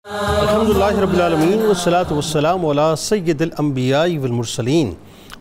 الحمدللہ رب العالمین والصلاة والسلام علی سید الانبیاء والمرسلین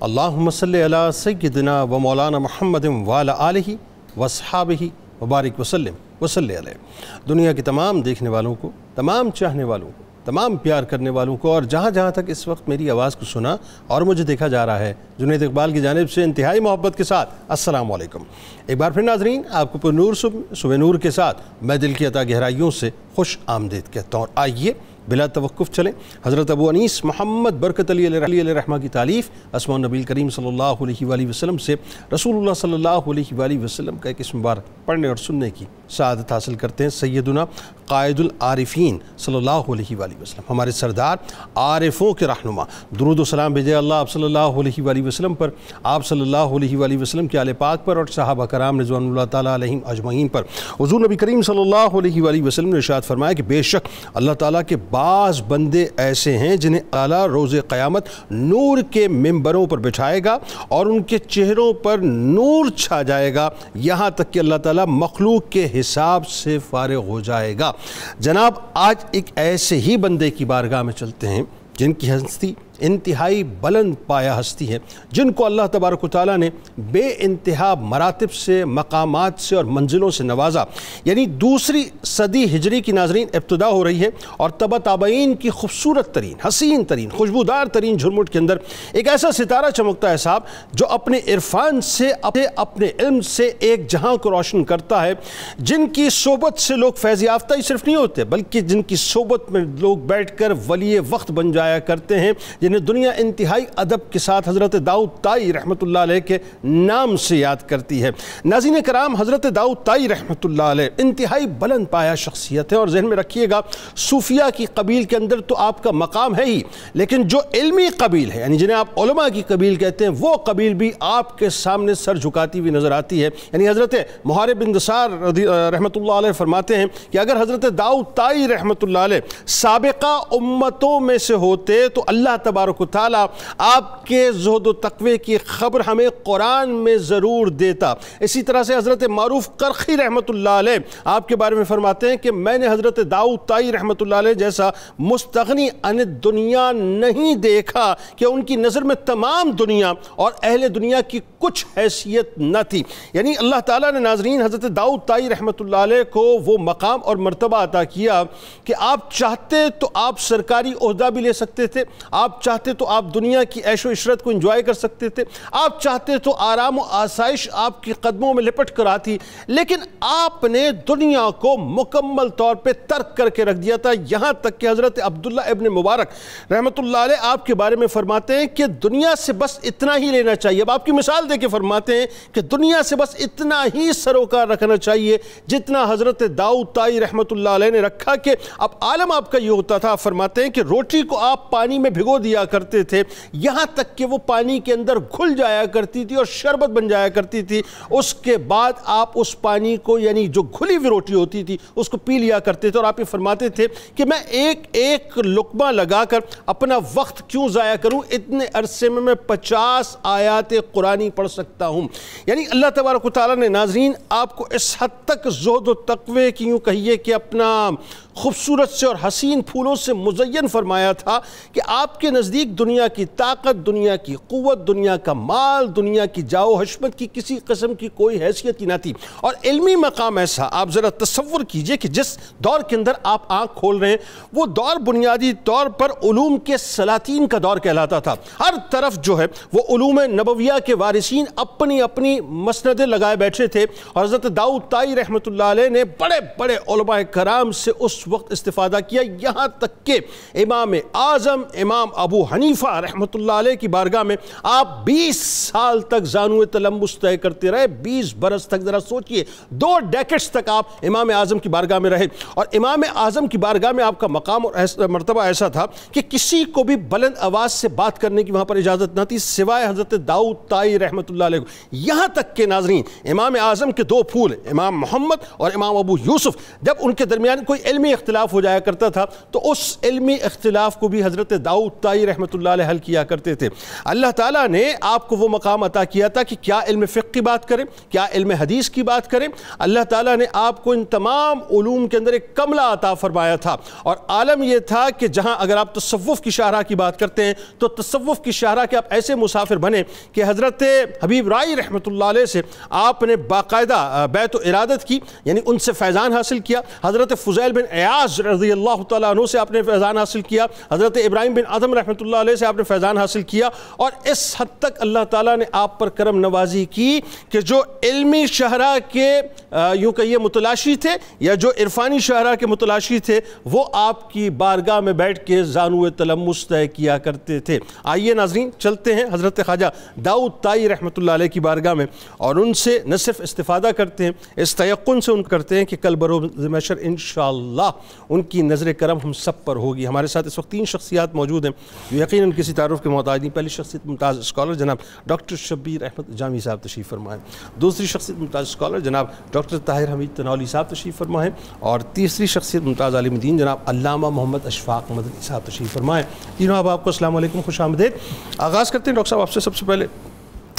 اللہم صلی علی سیدنا و مولانا محمد وعلی آلہ واصحابہ وبارک وسلم وصلی علیہ۔ دنیا کے تمام دیکھنے والوں کو، تمام چاہنے والوں کو، تمام پیار کرنے والوں کو، اور جہاں جہاں تک اس وقت میری آواز کو سنا اور مجھے دیکھا جا رہا ہے، جنید اقبال کی جانب سے انتہائی محبت کے ساتھ السلام علیکم۔ ایک بار پھر ناظرین، آپ کو پر نور صبح نور کے ساتھ میں دل کی عطا گہرائیوں سے خوش آمدید کہتا ہوں۔ آئیے بلا توقف چلیں حضرت ابو انیس محمد برکت علی علیہ رحمہ کی تالیف اسماء النبی کریم صلی اللہ علیہ وآلہ وسلم سے رسول اللہ صلی اللہ علیہ وآلہ وسلم کا ایک اسم مبارک پڑھنے اور سننے کی سعادت حاصل کرتے ہیں۔ سیدنا قائد العارفین صلی اللہ علیہ وآلہ وسلم، ہمارے سردار عارفوں کے رہنما، درود و سلام بھیجے اللہ آپ صلی اللہ علیہ وآلہ وسلم پر، آپ صلی اللہ علیہ وآلہ وسلم کے آل پاک پر اور صحابہ کرام رضوان اللہ تعالیٰ علیہم اجمعین پر۔ حضور نبی کریم صلی اللہ علیہ وآلہ وسلم نے ارشاد فرمایا کہ بے شک اللہ تعالیٰ کے بعض بندے ایسے ہیں جنہیں اللہ روز قیامت نور کے ممبروں پر بٹھائے گا اور ان کے چہروں پر نور چھا جائے گا، یہاں تک کہ اللہ تعالیٰ مخلوق کے حساب سے فارغ ہو جائے گا۔ جناب، آج ایک ایسے ہی بندے کی بارگاہ میں چلتے ہیں جن کی ہستی انتہائی بلند پایہ ہستی ہے، جن کو اللہ تبارک و تعالیٰ نے بے انتہا مراتب سے، مقامات سے اور منزلوں سے نوازا۔ یعنی دوسری صدی ہجری کی ناظرین ابتدا ہو رہی ہے اور تبا تابعین کی خوبصورت ترین، حسین ترین، خوشبودار ترین جھرمٹ کے اندر ایک ایسا ستارہ چمکتا ہے صاحب، جو اپنے عرفان سے، اپنے علم سے ایک جہاں کو روشن کرتا ہے، جن کی صحبت سے لوگ فیض یافتہ ہی صرف نہیں ہوتے بلکہ جن کی صحبت میں لوگ بیٹھ کر ولی وقت بن جایا کرتے ہیں، جنہیں دنیا انتہائی ادب کے ساتھ حضرت داؤد طائی رحمۃ اللہ علیہ کے نام سے یاد کرتی ہے۔ ناظرین کرام، حضرت داؤد طائی رحمۃ اللہ علیہ انتہائی بلند پایہ شخصیت ہے، اور ذہن میں رکھیے گا صوفیہ کی قبیل کے اندر تو آپ کا مقام ہے ہی، لیکن جو علمی قبیل ہے، یعنی جنہیں آپ علماء کی قبیل کہتے ہیں، وہ قبیل بھی آپ کے سامنے سر جھکاتی ہوئی نظر آتی ہے۔ یعنی حضرت محارب بن دثار رحمۃ اللہ علیہ فرماتے ہیں کہ اگر حضرت داؤد طائی رحمۃ اللہ علیہ سابقہ امتوں میں سے ہوتے تو اللہ تبارک و تعالیٰ آپ کے زہد و تقوی کی خبر ہمیں قرآن میں ضرور دیتا۔ اسی طرح سے حضرت معروف کرخی رحمۃ اللہ علیہ آپ کے بارے میں فرماتے ہیں کہ میں نے حضرت داؤد طائی رحمۃ اللہ علیہ جیسا مستغنی عن الدنیا نہیں دیکھا کہ ان کی نظر میں تمام دنیا اور اہل دنیا کی کچھ حیثیت نہ تھی۔ یعنی اللہ تعالیٰ نے ناظرین حضرت داؤد طائی رحمۃ اللہ علیہ کو وہ مقام اور مرتبہ عطا کیا کہ آپ چاہتے تو آپ سرکاری عہدہ بھی لے سکتے تھے، آپ چاہتے تو آپ دنیا کی عیش و عشرت کو انجوائے کر سکتے تھے، آپ چاہتے تو آرام و آسائش آپ کی قدموں میں لپٹ کر آتی، لیکن آپ نے دنیا کو مکمل طور پہ ترک کر کے رکھ دیا تھا۔ یہاں تک کہ حضرت عبداللہ ابن مبارک رحمۃ اللہ علیہ آپ کے بارے میں فرماتے ہیں کہ دنیا سے بس اتنا ہی لینا چاہیے۔ اب آپ کی مثال دے کے فرماتے ہیں کہ دنیا سے بس اتنا ہی سروکار رکھنا چاہیے جتنا حضرت داؤد طائی رحمۃ اللہ علیہ نے رکھا، کہ اب عالم آپ کا یہ ہوتا تھا، فرماتے ہیں کہ روٹی کو آپ پانی میں بھگو دیا کرتے تھے، یہاں تک کہ وہ پانی کے اندر گھل جایا کرتی تھی اور شربت بن جایا کرتی تھی، اس کے بعد آپ اس پانی کو، یعنی جو گھلی ہوئی روٹی ہوتی تھی، اس کو پی لیا کرتے تھے، اور آپ یہ فرماتے تھے کہ میں ایک ایک لقمہ لگا کر اپنا وقت کیوں ضائع کروں، اتنے عرصے میں 50 آیات قرآنی پڑھ سکتا ہوں۔ یعنی اللہ تبارک و تعالیٰ نے ناظرین آپ کو اس حد تک زہد و تقوی کی یوں کہیے کہ اپنا خوبصورت سے اور حسین پھولوں سے مزین فرمایا تھا کہ آپ کے نزدیک دنیا کی طاقت، دنیا کی قوت، دنیا کا مال، دنیا کی جاؤ حشمت کی کسی قسم کی کوئی حیثیت ہی نہ تھی۔ اور علمی مقام ایسا، آپ ذرا تصور کیجئے کہ جس دور کے اندر آپ آنکھ کھول رہے ہیں، وہ دور بنیادی طور پر علوم کے سلاطین کا دور کہلاتا تھا۔ ہر طرف جو ہے وہ علوم نبویہ کے وارثین اپنی اپنی مسندیں لگائے بیٹھے تھے، اور حضرت داؤد طائی رحمۃ اللہ علیہ نے بڑے بڑے علماء کرام سے اس وقت استفادہ کیا، یہاں تک کہ امام اعظم امام ابو حنیفہ رحمۃ اللہ علیہ کی بارگاہ میں آپ 20 سال تک زانو تلمس طے کرتے رہے، 20 برس تک، ذرا سوچئے 2 ڈیکٹس تک آپ امام اعظم کی بارگاہ میں رہے، اور امام اعظم کی بارگاہ میں آپ کا مقام اور مرتبہ ایسا تھا کہ کسی کو بھی بلند آواز سے بات کرنے کی وہاں پر اجازت نہ تھی سوائے حضرت داؤد طائی رحمۃ اللہ علیہ کو۔ یہاں تک کہ ناظرین امام اعظم کے 2 پھول امام محمد اور امام ابو یوسف، جب ان کے درمیان کوئی علمی اختلاف ہو جایا کرتا تھا تو اس علمی اختلاف کو بھی حضرت داؤد طائی رحمۃ اللہ علیہ حل کیا کرتے تھے۔ اللہ تعالیٰ نے آپ کو وہ مقام عطا کیا تھا کہ کیا علم فقہ کی بات کریں، کیا علم حدیث کی بات کریں، اللہ تعالیٰ نے آپ کو ان تمام علوم کے اندر ایک کملہ عطا فرمایا تھا، اور عالم یہ تھا کہ جہاں اگر آپ تصوف کی شاہراہ کی بات کرتے ہیں تو تصوف کی شاہراہ کے آپ ایسے مسافر بنے کہ حضرت حبیب رائی رحمۃ اللہ علیہ سے آپ نے باقاعدہ بیعت و ارادت کی، یعنی ان سے فیضان حاصل کیا، حضرت فضیل بن عیاض رضی اللہ تعالیٰ عنہ سے آپ نے فیضان حاصل کیا، حضرت ابراہیم بن ادم رحمۃ اللہ علیہ سے آپ نے فیضان حاصل کیا، اور اس حد تک اللہ تعالیٰ نے آپ پر کرم نوازی کی کہ جو علمی شاہراہ کے یوں کہیے متلاشی تھے یا جو عرفانی شاہراہ کے متلاشی تھے وہ آپ کی بارگاہ میں بیٹھ کے زانو تلمس طے کیا کرتے تھے۔ آئیے ناظرین چلتے ہیں حضرت خواجہ داؤد طائی رحمۃ اللہ علیہ کی بارگاہ میں، اور ان سے نہ صرف استفادہ کرتے ہیں، اس تیقن سے ان کرتے ہیں کہ کل بروز محشر انشاءاللہ ان کی نظر کرم ہم سب پر ہوگی۔ ہمارے ساتھ اس وقت 3 شخصیات موجود ہیں جو یقیناً کسی تعارف کے محتاج نہیں۔ پہلی شخصیت ممتاز اسکالر جناب ڈاکٹر شبیر احمد جامی صاحب تشریف فرما ہیں، دوسری شخصیت ممتاز اسکالر جناب ڈاکٹر طاہر حمید تنولی صاحب تشریف فرما ہیں، اور تیسری شخصیت ممتاز عالم دین جناب علامہ محمد اشفاق مدنی صاحب تشریف فرما ہیں۔ تینوں آپ کو السلام علیکم، خوش آمدید۔ آغاز کرتے ہیں ڈاکٹر صاحب آپ سے، سب سے پہلے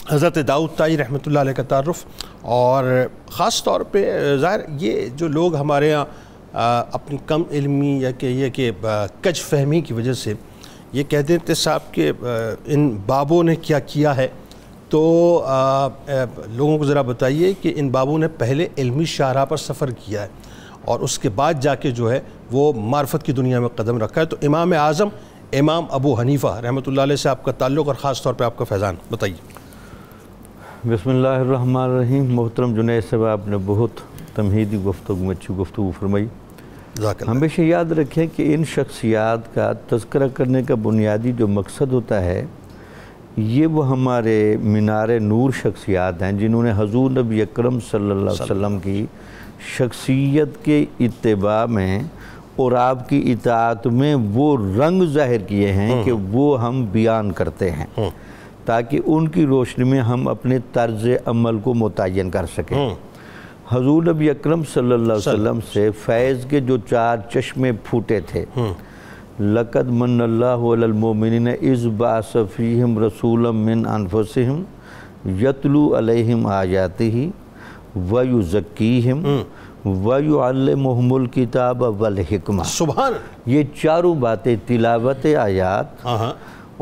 حضرت داؤد طائی رحمۃ اللہ علیہ کا تعارف، اور خاص طور پہ ظاہر یہ جو لوگ ہمارے ہاں اپنی کم علمی یا کہ یہ کہ کج فہمی کی وجہ سے یہ کہہ دیتے صاحب کہ ان بابوں نے کیا کیا ہے، تو لوگوں کو ذرا بتائیے کہ ان بابوں نے پہلے علمی شاہراہ پر سفر کیا ہے اور اس کے بعد جا کے جو ہے وہ معرفت کی دنیا میں قدم رکھا ہے۔ تو امام اعظم امام ابو حنیفہ رحمۃ اللہ علیہ سے آپ کا تعلق اور خاص طور پہ آپ کا فیضان بتائیے۔ بسم اللہ الرحمن الرحیم۔ محترم جنید صاحب آپ نے بہت تمہیدی گفتگو میں اچھی گفتگو فرمائی۔ ہمیشہ یاد رکھیں کہ ان شخصیات کا تذکرہ کرنے کا بنیادی جو مقصد ہوتا ہے یہ وہ ہمارے مینار نور شخصیات ہیں جنہوں نے حضور نبی اکرم صلی اللہ علیہ وسلم کی شخصیت کے اتباع میں اور آپ کی اطاعت میں وہ رنگ ظاہر کیے ہیں کہ وہ ہم بیان کرتے ہیں، تاکہ ان کی روشنی میں ہم اپنے طرز عمل کو متعین کر سکیں۔ حضور نبی اکرم صلی اللہ علیہ وسلم سے فیض کے جو 4 چشمے پھوٹے تھے، لَقَدْ مَنَّ اللَّهُ عَلَى الْمُؤْمِنِينَ إِذْ بَعَثَ فِيهِمْ رَسُولًا مِّنْ أَنفُسِهِمْ يَتْلُو عَلَيْهِمْ آيَاتِهِ وَيُزَكِّيهِمْ وَيُعَلِّمُهُمُ الْكِتَابَ وَالْحِكْمَةَ۔ سبحان اللہ۔ یہ چاروں باتیں، تلاوت آیات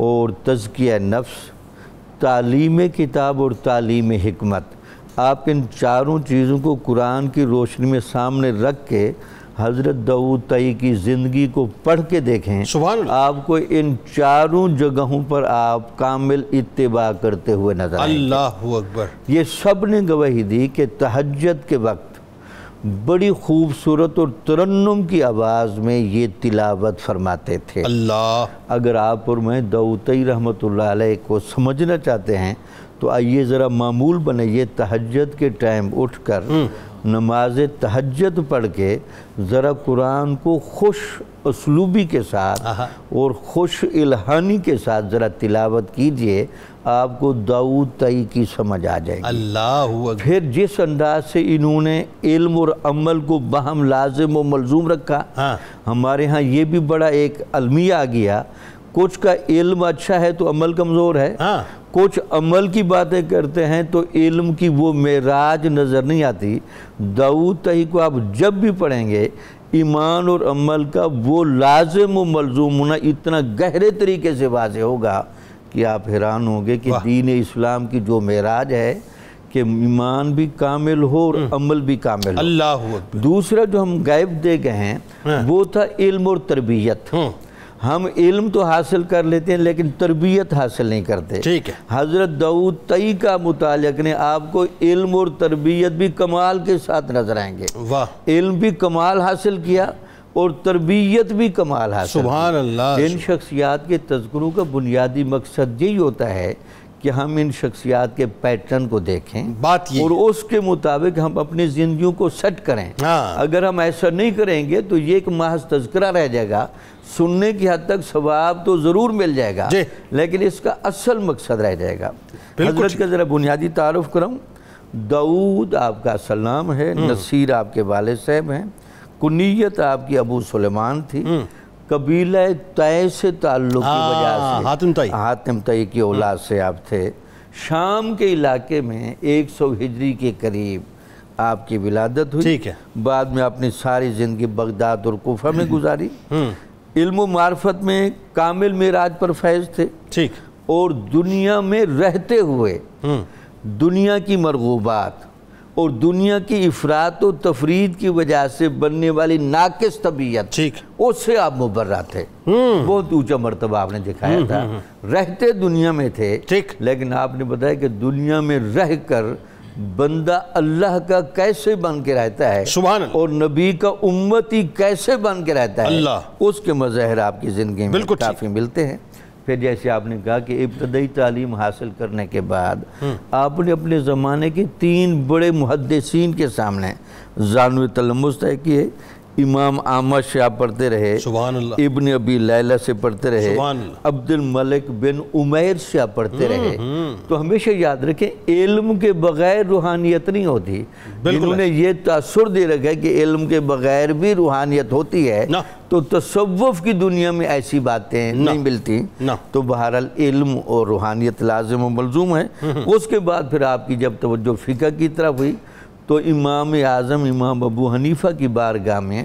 اور تزکیہ نفس، تعلیم کتاب اور تعلیم حکمت، آپ ان چاروں چیزوں کو قرآن کی روشنی میں سامنے رکھ کے حضرت داؤد طائی کی زندگی کو پڑھ کے دیکھیں، سبحان اللہ، آپ کو ان چاروں جگہوں پر آپ کامل اتباع کرتے ہوئے نظر آئیں گے۔ اللہ اکبر۔ یہ سب نے گواہی دی کہ تہجد کے وقت بڑی خوبصورت اور ترنم کی آواز میں یہ تلاوت فرماتے تھے۔ اللہ۔ اگر آپ اور میں داؤد طائی رحمۃ اللہ علیہ کو سمجھنا چاہتے ہیں تو آئیے ذرا معمول بنائیے، تہجد کے ٹائم اٹھ کر نماز تہجد پڑھ کے ذرا قرآن کو خوش اسلوبی کے ساتھ اور خوش الہانی کے ساتھ ذرا تلاوت کیجئے، آپ کو داؤد طائی کی سمجھ آ جائے گی۔ اللہ اکبر۔ پھر جس انداز سے انہوں نے علم اور عمل کو باہم لازم و ملزوم رکھا، ہمارے ہاں یہ بھی بڑا ایک المیہ آ گیا، کچھ کا علم اچھا ہے تو عمل کمزور ہے، کچھ عمل کی باتیں کرتے ہیں تو علم کی وہ معراج نظر نہیں آتی۔ داؤد طائی کو آپ جب بھی پڑھیں گے ایمان اور عمل کا وہ لازم و ملزوم ہونا اتنا گہرے طریقے سے واضح ہوگا کہ آپ حیران ہوں گے کہ دین اسلام کی جو معراج ہے کہ ایمان بھی کامل ہو اور عمل بھی کامل ہو۔ اللہ اکبر۔ دوسرا جو ہم غائب دے گئے ہیں وہ تھا علم اور تربیت۔ ہم علم تو حاصل کر لیتے ہیں لیکن تربیت حاصل نہیں کرتے۔ ٹھیک ہے۔ حضرت داؤد طائی کا متعلق نے آپ کو علم اور تربیت بھی کمال کے ساتھ نظر آئیں گے۔ واہ۔ علم بھی کمال حاصل کیا اور تربیت بھی کمال حاصل کیا۔ سبحان اللہ۔ ان شخصیات کے تذکروں کا بنیادی مقصد یہی ہوتا ہے کہ ہم ان شخصیات کے پیٹرن کو دیکھیں اور اس کے مطابق ہم اپنی زندگیوں کو سیٹ کریں۔ اگر ہم ایسا نہیں کریں گے تو یہ ایک محض تذکرہ رہ جائے گا، سننے کی حد تک ثواب تو ضرور مل جائے گا لیکن اس کا اصل مقصد رہ جائے گا۔ حضرت کا ذرا بنیادی تعارف کروں، داؤد آپ کا اصل نام ہے، نصیر آپ کے والد صاحب ہیں، کنیت آپ کی ابو سلیمان تھی، قبیلہ طے سے تعلق کی وجہ سے حاتم طئی کی اولاد سے آپ تھے۔ شام کے علاقے میں 100 ہجری کے قریب آپ کی ولادت ہوئی، بعد میں اپنی ساری زندگی بغداد اور کوفہ میں گزاری۔ علم و معرفت میں کامل معراج پر فیض تھے، اور دنیا میں رہتے ہوئے دنیا کی مرغوبات اور دنیا کی افراط و تفرید کی وجہ سے بننے والی ناقص طبیعت، اس سے آپ مبرہ تھے۔ بہت اونچا مرتبہ آپ نے دکھایا تھا، رہتے دنیا میں تھے، لیکن آپ نے بتایا کہ دنیا میں رہ کر بندہ اللہ کا کیسے بن کے رہتا ہے اور نبی کا امتی کیسے بن کے رہتا ہے، اس کے مظاہر آپ کی زندگی میں کافی ملتے ہیں۔ پھر جیسے آپ نے کہا کہ ابتدائی تعلیم حاصل کرنے کے بعد آپ نے اپنے زمانے کے 3 بڑے محدثین کے سامنے زانو تلمذ طے کیے۔ امام اعمش سے آپ پڑھتے رہے، ابن ابی لیلہ سے پڑھتے رہے، عبد الملک بن عمیر سے آپ پڑھتے رہے۔ تو ہمیشہ یاد رکھیں علم کے بغیر روحانیت نہیں ہوتی۔ جنہوں نے یہ تاثر دے رکھا ہے کہ علم کے بغیر بھی روحانیت ہوتی ہے، تو تصوف کی دنیا میں ایسی باتیں نہیں ملتی۔ تو بہرحال علم اور روحانیت لازم و ملزوم ہے۔ اس کے بعد پھر آپ کی جب توجہ فقہ کی طرف ہوئی تو امام اعظم امام ابو حنیفہ کی بارگاہ میں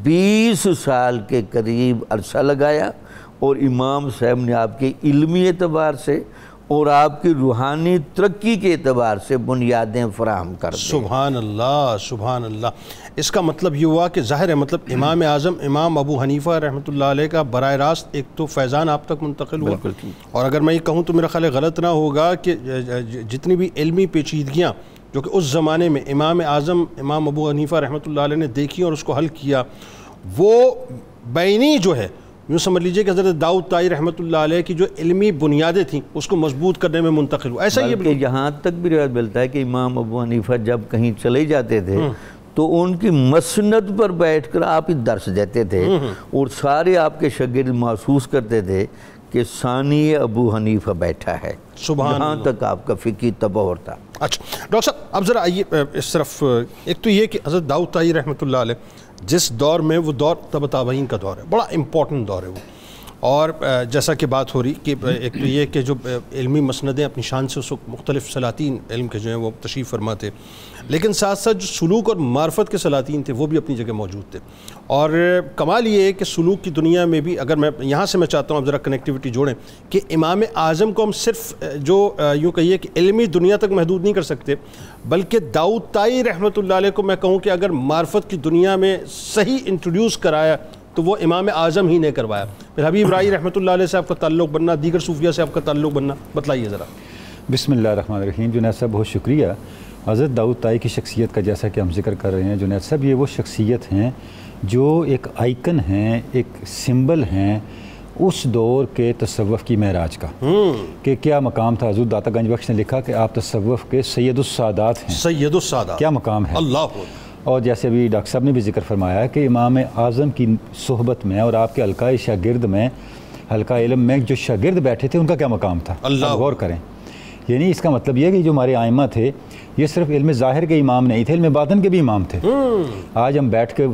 20 سال کے قریب عرصہ لگایا، اور امام صاحب نے آپ کے علمی اعتبار سے اور آپ کی روحانی ترقی کے اعتبار سے بنیادیں فراہم کر دیں۔ سبحان اللہ، سبحان اللہ۔ اس کا مطلب یہ ہوا کہ ظاہر ہے مطلب امام اعظم امام ابو حنیفہ رحمۃ اللہ علیہ کا براہ راست ایک تو فیضان آپ تک منتقل ہوا، اور اگر میں یہ کہوں تو میرا خیال غلط نہ ہوگا کہ جتنی بھی علمی پیچیدگیاں جو کہ اس زمانے میں امام اعظم امام ابو حنیفہ رحمۃ اللہ علیہ نے دیکھی اور اس کو حل کیا، وہ بینی جو ہے یوں سمجھ لیجئے کہ حضرت داؤد طائی رحمۃ اللہ علیہ کی جو علمی بنیادیں تھیں اس کو مضبوط کرنے میں منتقل ہوا۔ ایسا یہ یہاں تک بھی روایت ملتا ہے کہ امام ابو حنیفہ جب کہیں چلے جاتے تھے تو ان کی مسند پر بیٹھ کر آپ ہی درس دیتے تھے، اور سارے آپ کے شاگرد محسوس کرتے تھے کہ ثانی ابو حنیفہ بیٹھا ہے۔ یہاں تک آپ کا فقہی تبہر تھا۔ اچھا ڈاکٹر صاحب، اب ذرا آئیے اس طرف۔ ایک تو یہ کہ حضرت داؤد طائی رحمۃ اللہ علیہ جس دور میں، وہ دور تبع تابعین کا دور ہے، بڑا امپورٹنٹ دور ہے وہ، اور جیسا کہ بات ہو رہی کہ ایک تو یہ کہ جو علمی مسندیں اپنی شان سے اس وقت مختلف سلاطین علم کے جو ہیں وہ تشریف فرما تھے، لیکن ساتھ ساتھ جو سلوک اور معرفت کے سلاطین تھے وہ بھی اپنی جگہ موجود تھے۔ اور کمال یہ ہے کہ سلوک کی دنیا میں بھی، اگر میں یہاں سے میں چاہتا ہوں اب ذرا کنیکٹیوٹی جوڑیں کہ امام اعظم کو ہم صرف جو یوں کہیے کہ علمی دنیا تک محدود نہیں کر سکتے، بلکہ داؤد طائی رحمۃ اللہ علیہ کو میں کہوں کہ اگر معرفت کی دنیا میں صحیح انٹروڈیوس کرایا تو وہ امام اعظم ہی نے کروایا۔ پھر حبیب رائی رحمۃ اللہ علیہ سے آپ کا تعلق بننا، دیگر صوفیہ سے آپ کا تعلق بننا، بتلائیے ذرا۔ بسم اللہ الرحمن الرحیم۔ جنید صاحب بہت شکریہ۔ حضرت داؤد طائی کی شخصیت کا جیسا کہ ہم ذکر کر رہے ہیں جنید صاحب، یہ وہ شخصیت ہیں جو ایک آئیکن ہیں، ایک سمبل ہیں اس دور کے تصوف کی معراج کا، کہ کیا مقام تھا۔ حضور داتا گنج بخش نے لکھا کہ آپ تصوف کے سید السادات ہیں۔ سید السادات، کیا مقام ہے اللہ۔ اور جیسے ابھی ڈاکٹر صاحب نے بھی ذکر فرمایا کہ امام اعظم کی صحبت میں اور آپ کے حلقہ شاگرد میں، حلقہ علم میں جو شاگرد بیٹھے تھے ان کا کیا مقام تھا، اللہ غور کریں۔ یعنی اس کا مطلب یہ کہ جو ہمارے آئمہ تھے یہ صرف علم ظاہر کے امام نہیں تھے، علم باطن کے بھی امام تھے۔ آج ہم بیٹھ کے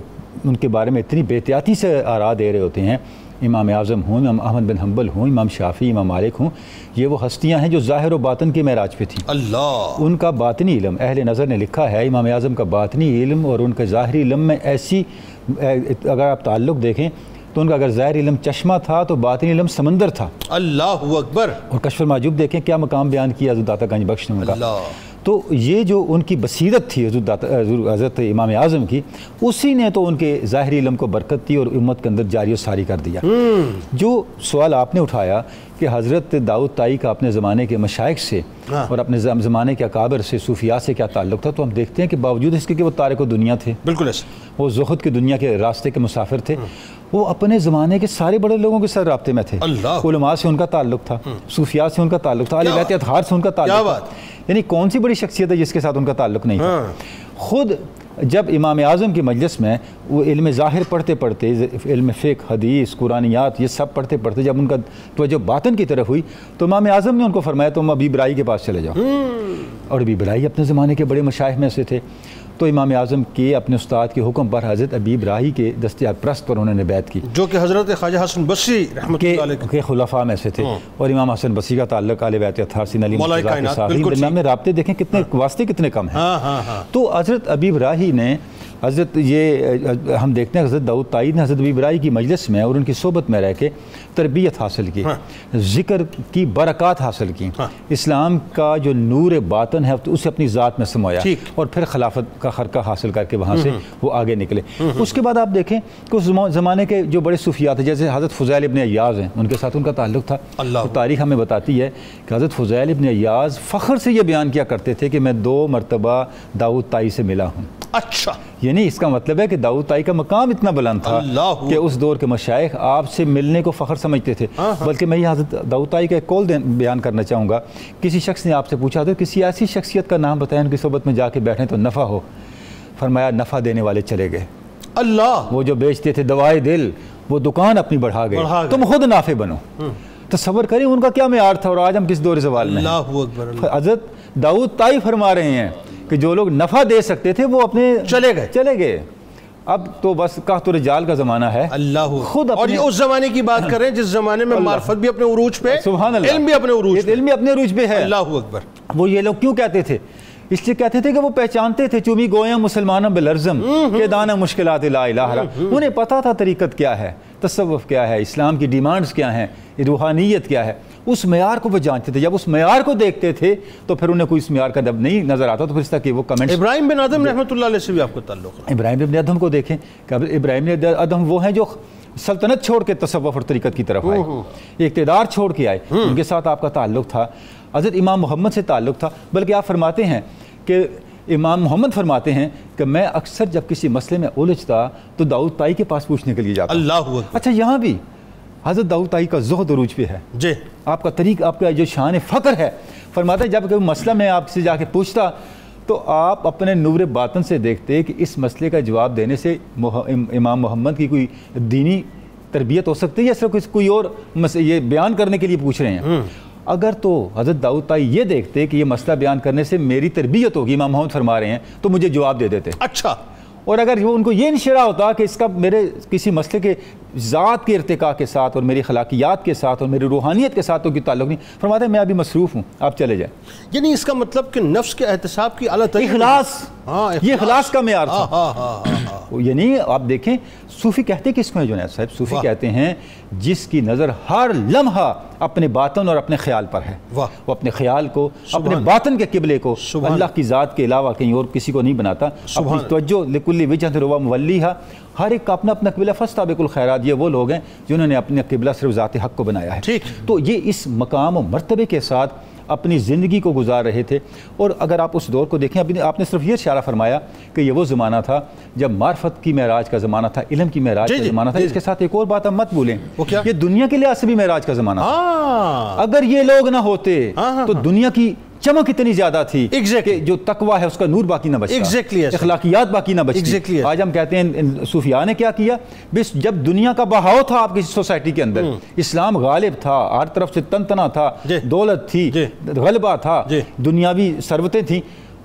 ان کے بارے میں اتنی بے احتیاطی سے آراء دے رہے ہوتے ہیں، امام اعظم ہوں، امام احمد بن حنبل ہوں، امام شافعی، امام مالک ہوں، یہ وہ ہستیاں ہیں جو ظاہر و باطن کے معراج پہ تھیں۔ اللہ، ان کا باطنی علم، اہل نظر نے لکھا ہے امام اعظم کا باطنی علم اور ان کے ظاہری علم میں ایسی، اگر آپ تعلق دیکھیں تو ان کا اگر ظاہر علم چشمہ تھا تو باطنی علم سمندر تھا۔ اللہ اکبر۔ اور کشف المحجوب دیکھیں کیا مقام بیان کیا حضرت داتا گنج بخش نے ان کا۔ تو یہ جو ان کی بصیرت تھی حضرت امام اعظم کی، اسی نے تو ان کے ظاہری علم کو برکت دی اور امت کے اندر جاری و ساری کر دیا۔ جو سوال آپ نے اٹھایا کہ حضرت داؤد طائی کا اپنے زمانے کے مشائخ سے اور اپنے زمانے کے اکابر سے، صوفیاء سے کیا تعلق تھا، تو ہم دیکھتے ہیں کہ باوجود اس کے کہ وہ تارک و دنیا تھے، بالکل ایسا، وہ زہد کی دنیا کے راستے کے مسافر تھے، وہ اپنے زمانے کے سارے بڑے لوگوں کے ساتھ رابطے میں تھے۔ علماء سے ان کا تعلق تھا، صوفیاء سے ان کا تعلق تھا، اہل بیت اطہار سے ان کا تعلق تھا۔ یعنی کون سی بڑی شخصیت ہے جس کے ساتھ ان کا تعلق نہیں تھا۔ خود جب امام اعظم کی مجلس میں وہ علم ظاہر پڑھتے پڑھتے، علم فقہ، حدیث، قرآنیات، یہ سب پڑھتے پڑھتے جب ان کا توجہ باطن کی طرف ہوئی تو امام اعظم نے ان کو فرمایا تم ابی برائی کے پاس چلے جاؤ۔ اور ابی برائی اپنے زمانے کے بڑے مشائخ میں سے تھے۔ تو امام اعظم کے اپنے استاد کے حکم پر حضرت ابیب راہی کے دستیاب پرست پر انہوں نے بیعت کی، جو کہ حضرت خواجہ حسن بصری رحمۃ اللہ علیہ کے خلفاء میں سے تھے، اور امام حسن بصری کا تعلق اہل بیت اطہار سین علی مرتضیٰ کے ساتھ، درمیان میں رابطے دیکھیں کتنے واسطے کتنے کم ہیں۔ تو حضرت ابیب راہی نے حضرت یہ ہم دیکھتے ہیں حضرت داؤد طائی نے حضرت ابیب راہی کی مجلس میں اور ان کی صحبت میں رہ کے تربیت حاصل کی، ذکر کی برکات حاصل کی، اسلام کا جو نور باطن ہے اسے اپنی ذات میں سمایا، اور پھر خلافت کا خرقہ حاصل کر کے وہاں سے وہ آگے نکلے۔ اس کے بعد آپ دیکھیں کہ اس زمانے کے جو بڑے صوفیات ہیں جیسے حضرت فضیل ابن عیاض ہیں، ان کے ساتھ ان کا تعلق تھا۔ تاریخ ہمیں بتاتی ہے کہ حضرت فضیل ابن عیاض فخر سے یہ بیان کیا کرتے تھے کہ میں 2 مرتبہ داؤد طائی سے ملا ہوں۔ اچھا، یعنی اس کا مطلب ہے کہ داؤد طائی کا مقام اتنا بلند تھا کہ اس دور کے مشائخ آپ سے ملنے کو فخر سمجھتے تھے۔ بلکہ میں یہ حضرت داؤد طائی کا ایک قول بیان کرنا چاہوں گا، کسی شخص نے آپ سے پوچھا تو کسی ایسی شخصیت کا نام بتائیں ان کی صحبت میں جا کے بیٹھیں تو نفع ہو، فرمایا نفع دینے والے چلے گئے، اللہ وہ جو بیچتے تھے دوائے دل وہ دکان اپنی بڑھا گئے، تم خود نافع بنو۔ تصور کریں ان کا کیا معیار تھا اور آج ہم کس دور زوال میں ہیں۔ حضرت داؤد طائی فرما رہے ہیں کہ جو لوگ نفع دے سکتے تھے وہ اپنے چلے گئے۔ اب تو بس قحط و رجال کا زمانہ ہے، اللہ خود اور یہ اس زمانے کی بات کریں جس زمانے میں معرفت بھی اپنے عروج پہ، سبحان اللہ، علم بھی اپنے عروج پہ ہے۔ اللہ اکبر۔ وہ یہ لوگ کیوں کہتے تھے؟ اس لیے کہتے تھے کہ وہ پہچانتے تھے چومی گویاں مسلمانوں بلرزم کہ دانا مشکلات لا الہ الا، انہیں پتا تھا طریقت کیا ہے، تصوف کیا ہے، اسلام کی ڈیمانڈز کیا ہیں، روحانیت کیا ہے، اس معیار کو وہ جانتے تھے۔ جب اس معیار کو دیکھتے تھے تو پھر انہیں کوئی اس معیار کا جب نہیں نظر آتا تو پھر اس طرح کہ وہ کمنٹس۔ ابراہیم بن ادم رحمۃ اللہ علیہ سے بھی آپ کو تعلق ہے۔ ابراہیم بن ادم کو دیکھیں کہ ابراہیم بن ادم وہ ہیں جو سلطنت چھوڑ کے تصوف اور طریقت کی طرف آئے، اقتدار چھوڑ کے آئے، ان کے ساتھ آپ کا تعلق تھا، حضرت امام محمد سے تعلق تھا۔ بلکہ آپ فرماتے ہیں کہ امام محمد فرماتے ہیں کہ میں اکثر جب کسی مسئلے میں الجھتا تو داؤد طائی کے پاس پوچھنے کے لیے جاتا۔ اللہ اچھا، یہاں بھی حضرت داؤد طائی کا زہد عروج پہ ہے جی، آپ کا طریق، آپ کا جو شان فخر ہے، فرماتے ہیں جب کوئی مسئلہ میں آپ سے جا کے پوچھتا تو آپ اپنے نور باطن سے دیکھتے کہ اس مسئلے کا جواب دینے سے امام محمد کی کوئی دینی تربیت ہو سکتی ہے یا صرف کوئی اور یہ بیان کرنے کے لیے پوچھ رہے ہیں۔ اگر تو حضرت داؤد طائی یہ دیکھتے کہ یہ مسئلہ بیان کرنے سے میری تربیت ہوگی، امام محمد فرما رہے ہیں، تو مجھے جواب دے دیتے۔ اچھا، اور اگر وہ ان کو یہ انشراح ہوتا کہ اس کا میرے کسی مسئلے کے ذات کے ارتقاء کے ساتھ اور میری خلاقیات کے ساتھ اور میری روحانیت کے ساتھ تو کوئی تعلق نہیں، فرماتے ہیں میں ابھی مصروف ہوں، آپ چلے جائیں۔ یعنی اس کا مطلب کہ نفس کے احتساب کی اعلیٰ ترین اخلاص، یہ اخلاص کا معیار تھا۔ یعنی آپ دیکھیں صوفی کہتے کس کو ہیں جنید صاحب؟ صوفی کہتے ہیں جس کی نظر ہر لمحہ اپنے باطن اور اپنے خیال پر ہے، وہ اپنے خیال کو، اپنے باطن کے قبلے کو اللہ کی ذات کے علاوہ کہیں اور کسی کو نہیں بناتا، اپنی توجہ لکل وجہۃ روا مولیھا، ہر ایک کا اپنا اپنا قبلہ، فاستبقوا الخیرات، یہ وہ لوگ ہیں جنہوں نے اپنے قبلہ صرف ذات حق کو بنایا ہے۔ تو یہ اس مقام و مرتبے کے ساتھ اپنی زندگی کو گزار رہے تھے۔ اور اگر آپ اس دور کو دیکھیں، آپ نے صرف یہ اشارہ فرمایا کہ یہ وہ زمانہ تھا جب معرفت کی معراج کا زمانہ تھا، علم کی معراج کا زمانہ تھا۔ اس کے ساتھ ایک اور بات آپ مت بھولیں، یہ دنیا کے لحاظ سے بھی معراج کا زمانہ تھا۔ اگر یہ لوگ نہ ہوتے تو دنیا کی چمک اتنی زیادہ تھی کہ جو تقویٰ ہے اس کا نور باقی نہ بچتا، اخلاقیات باقی نہ بچتی۔ آج ہم کہتے ہیں صوفیاء نے کیا کیا، بس جب دنیا کا بہاؤ تھا آپ کی سوسائٹی کے اندر، اسلام غالب تھا، ہر طرف سے تنتنا تھا، دولت تھی، غلبہ تھا، دنیاوی ثروتیں تھیں،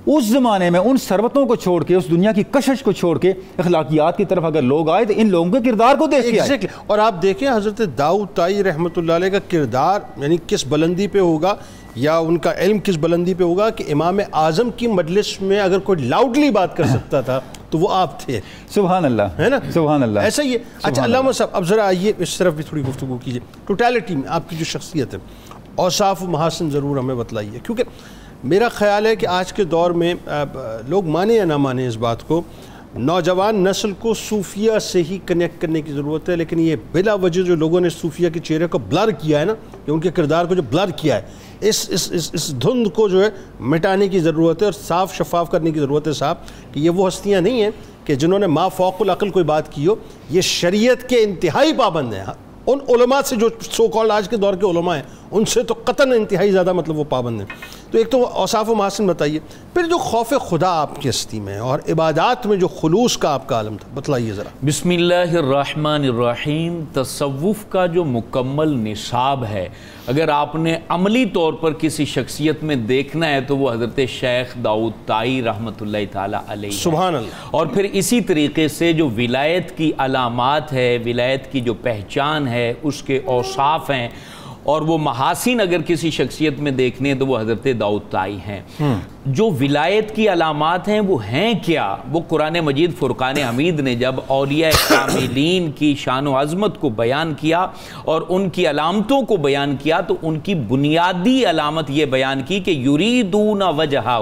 اس زمانے میں ان ثروتوں کو چھوڑ کے، اس دنیا کی کشش کو چھوڑ کے اخلاقیات کی طرف اگر لوگ آئے تو ان لوگوں کے کردار کو دیکھ کے آئے۔ اور آپ دیکھیں حضرت داؤد طائی رحمۃ اللہ علیہ کا کردار یعنی کس بلندی پہ ہوگا یا ان کا علم کس بلندی پہ ہوگا کہ امام اعظم کی مجلس میں اگر کوئی لاؤڈلی بات کر سکتا تھا تو وہ آپ تھے۔ سبحان اللہ، ہے نا، سبحان اللہ، ایسا ہی ہے۔ اچھا علامہ صاحب، اب ذرا آئیے اس طرف بھی تھوڑی گفتگو کیجیے، ٹوٹیلٹی میں آپ کی جو شخصیت ہے، اوصاف و محاسن ضرور ہمیں بتلائیے، کیونکہ میرا خیال ہے کہ آج کے دور میں لوگ مانیں یا نہ مانیں اس بات کو، نوجوان نسل کو صوفیہ سے ہی کنیکٹ کرنے کی ضرورت ہے، لیکن یہ بلا وجہ جو لوگوں نے صوفیہ کے چہرے کو بلر کیا ہے نا، یا ان کے کردار کو جو بلر کیا ہے، اس دھند کو جو ہے مٹانے کی ضرورت ہے اور صاف شفاف کرنے کی ضرورت ہے صاحب، کہ یہ وہ ہستیاں نہیں ہیں کہ جنہوں نے ما فوق العقل کوئی بات کی ہو، یہ شریعت کے انتہائی پابند ہیں، ان علماء سے جو سو کالڈ آج کے دور کے علماء ہیں ان سے تو قطعاً انتہائی زیادہ مطلب وہ پابند ہیں. تو ایک تو اوصاف و محاسن بتائیے، پھر جو خوف خدا آپ کی ہستی میں اور عبادات میں جو خلوص کا آپ کا عالم تھا بتلائیے ذرا. بسم اللہ الرحمن الرحیم. تصوف کا جو مکمل نصاب ہے اگر آپ نے عملی طور پر کسی شخصیت میں دیکھنا ہے تو وہ حضرت شیخ داؤد طائی رحمۃ اللہ تعالی علیہ. سبحان اللہ. اور پھر اسی طریقے سے جو ولایت کی علامات ہے، ولایت کی جو پہچان ہے، اس کے اوصاف ہیں اور وہ محاسن اگر کسی شخصیت میں دیکھنے تو وہ حضرت داؤد طائی ہیں. جو ولایت کی علامات ہیں وہ ہیں کیا؟ وہ قرآن مجید فرقان حمید نے جب اولیاء کاملین کی شان و عظمت کو بیان کیا اور ان کی علامتوں کو بیان کیا تو ان کی بنیادی علامت یہ بیان کی کہ یریدون وجہہ،